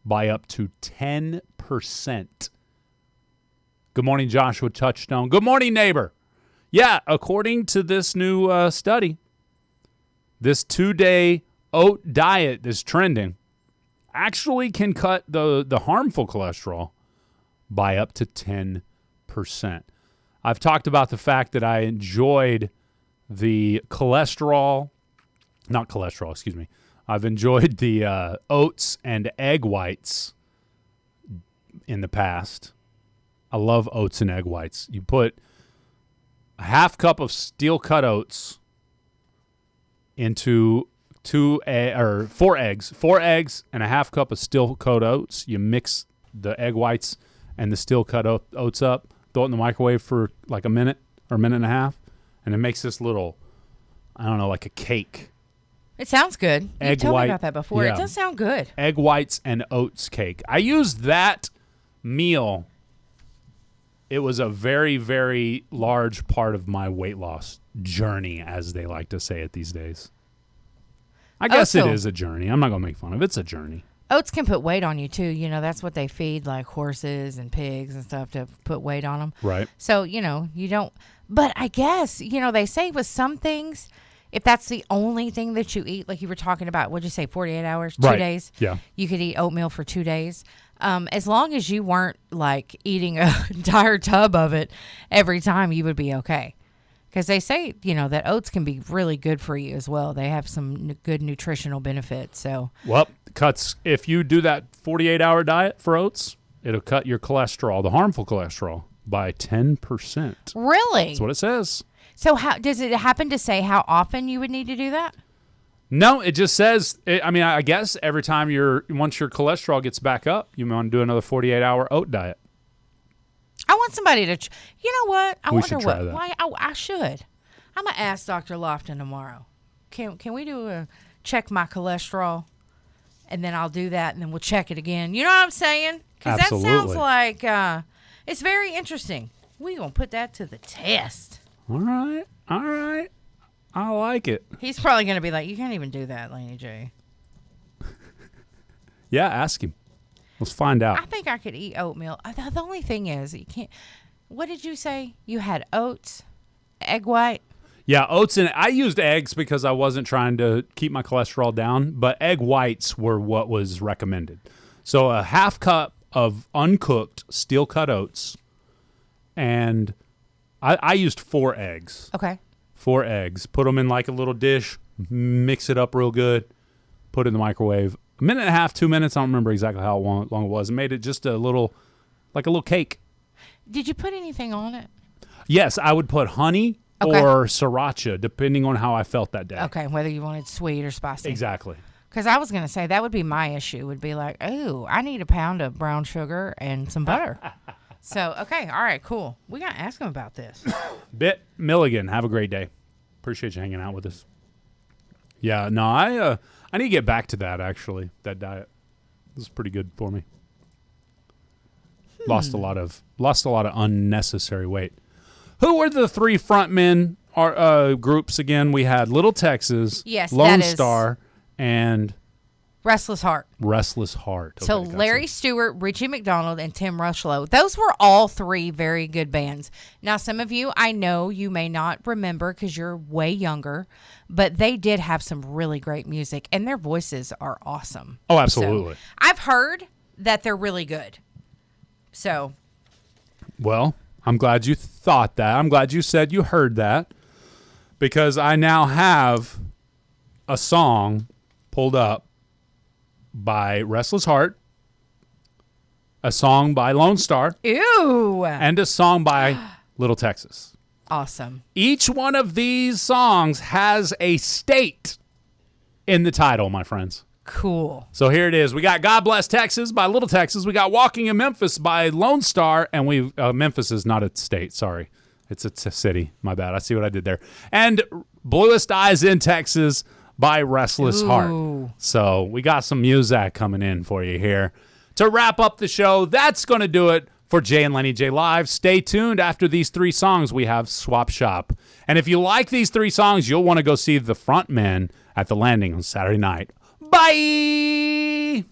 by up to 10%. Good morning, Joshua Touchstone. Good morning, neighbor. Yeah, according to this new study, this 2-day oat diet that's trending actually can cut the harmful cholesterol by up to 10%. I've talked about the fact that I enjoyed the I've enjoyed the oats and egg whites in the past. I love oats and egg whites. You put a half cup of steel cut oats into 4 eggs and a half cup of steel cut oats. You mix the egg whites and the steel cut oats up, throw it in the microwave for like a minute or a minute and a half, and it makes this little, I don't know, like a cake. It sounds good. You told me about that before. Yeah. It does sound good. Egg whites and oats cake. I used that meal. It was a very, very large part of my weight loss journey, as they like to say it these days. I guess it is a journey. I'm not going to make fun of it. It's a journey. Oats can put weight on you, too. You know, that's what they feed, like horses and pigs and stuff, to put weight on them. Right. So, you don't. But I guess, they say with some things, if that's the only thing that you eat, like you were talking about, what'd you say, 48 hours, 2 days? Yeah. You could eat oatmeal for 2 days. As long as you weren't, like, eating an entire tub of it every time, you would be okay. Because they say, that oats can be really good for you as well. They have some good nutritional benefits. So, well, if you do that 48-hour diet for oats, it'll cut your cholesterol, the harmful cholesterol, by 10%. Really? That's what it says. So how does it happen to say how often you would need to do that? No, it just says, I guess every time once your cholesterol gets back up, you want to do another 48-hour oat diet. I want somebody to, you know what? I wonder should try that. why I should. I'm going to ask Dr. Lofton tomorrow. Can we do a check my cholesterol? And then I'll do that, and then we'll check it again. You know what I'm saying? Because that sounds like it's very interesting. We're going to put that to the test. All right. I like it. He's probably going to be like, you can't even do that, Laney J. Yeah, ask him. Let's find out. I think I could eat oatmeal. The only thing is, you can't. What did you say? You had oats, egg white? Yeah, oats, and I used eggs because I wasn't trying to keep my cholesterol down, but egg whites were what was recommended. So a half cup of uncooked steel-cut oats, and I used 4 eggs. Okay. 4 eggs. Put them in like a little dish, mix it up real good, put it in the microwave. A minute and a half, 2 minutes. I don't remember exactly how long it was. It made it just a little cake. Did you put anything on it? Yes, I would put honey or sriracha, depending on how I felt that day. Okay, whether you wanted sweet or spicy. Exactly. Because I was going to say that would be my issue. Would be like, oh, I need a pound of brown sugar and some butter. So, okay. All right, cool. We got to ask him about this. Bit Milligan, have a great day. Appreciate you hanging out with us. Yeah, no, I need to get back to that, actually, that diet. This is pretty good for me. Lost a lot of unnecessary weight. Who were the three frontmen groups again? We had Little Texas, Yes, Lone that is- Star, and Restless Heart. Restless Heart. So Okay, gotcha. Larry Stewart, Richie McDonald, and Tim Rushlow. Those were all three very good bands. Now, some of you, I know you may not remember because you're way younger, but they did have some really great music, and their voices are awesome. Oh, absolutely. So, I've heard that they're really good. So, Well, I'm glad you thought that. I'm glad you said you heard that, because I now have a song pulled up by Restless Heart, a song by Lone Star, ew. and a song by Little Texas. Awesome. Each one of these songs has a state in the title, my friends. Cool. So here it is. We got God Bless Texas by Little Texas. We got Walking in Memphis by Lone Star. And Memphis is not a state. Sorry. It's a city. My bad. I see what I did there. And Bluest Eyes in Texas by Restless Heart. So we got some music coming in for you here. To wrap up the show, that's going to do it for Jay and Laney J Live. Stay tuned. After these three songs, we have Swap Shop. And if you like these three songs, you'll want to go see the front men at the Landing on Saturday night. Bye!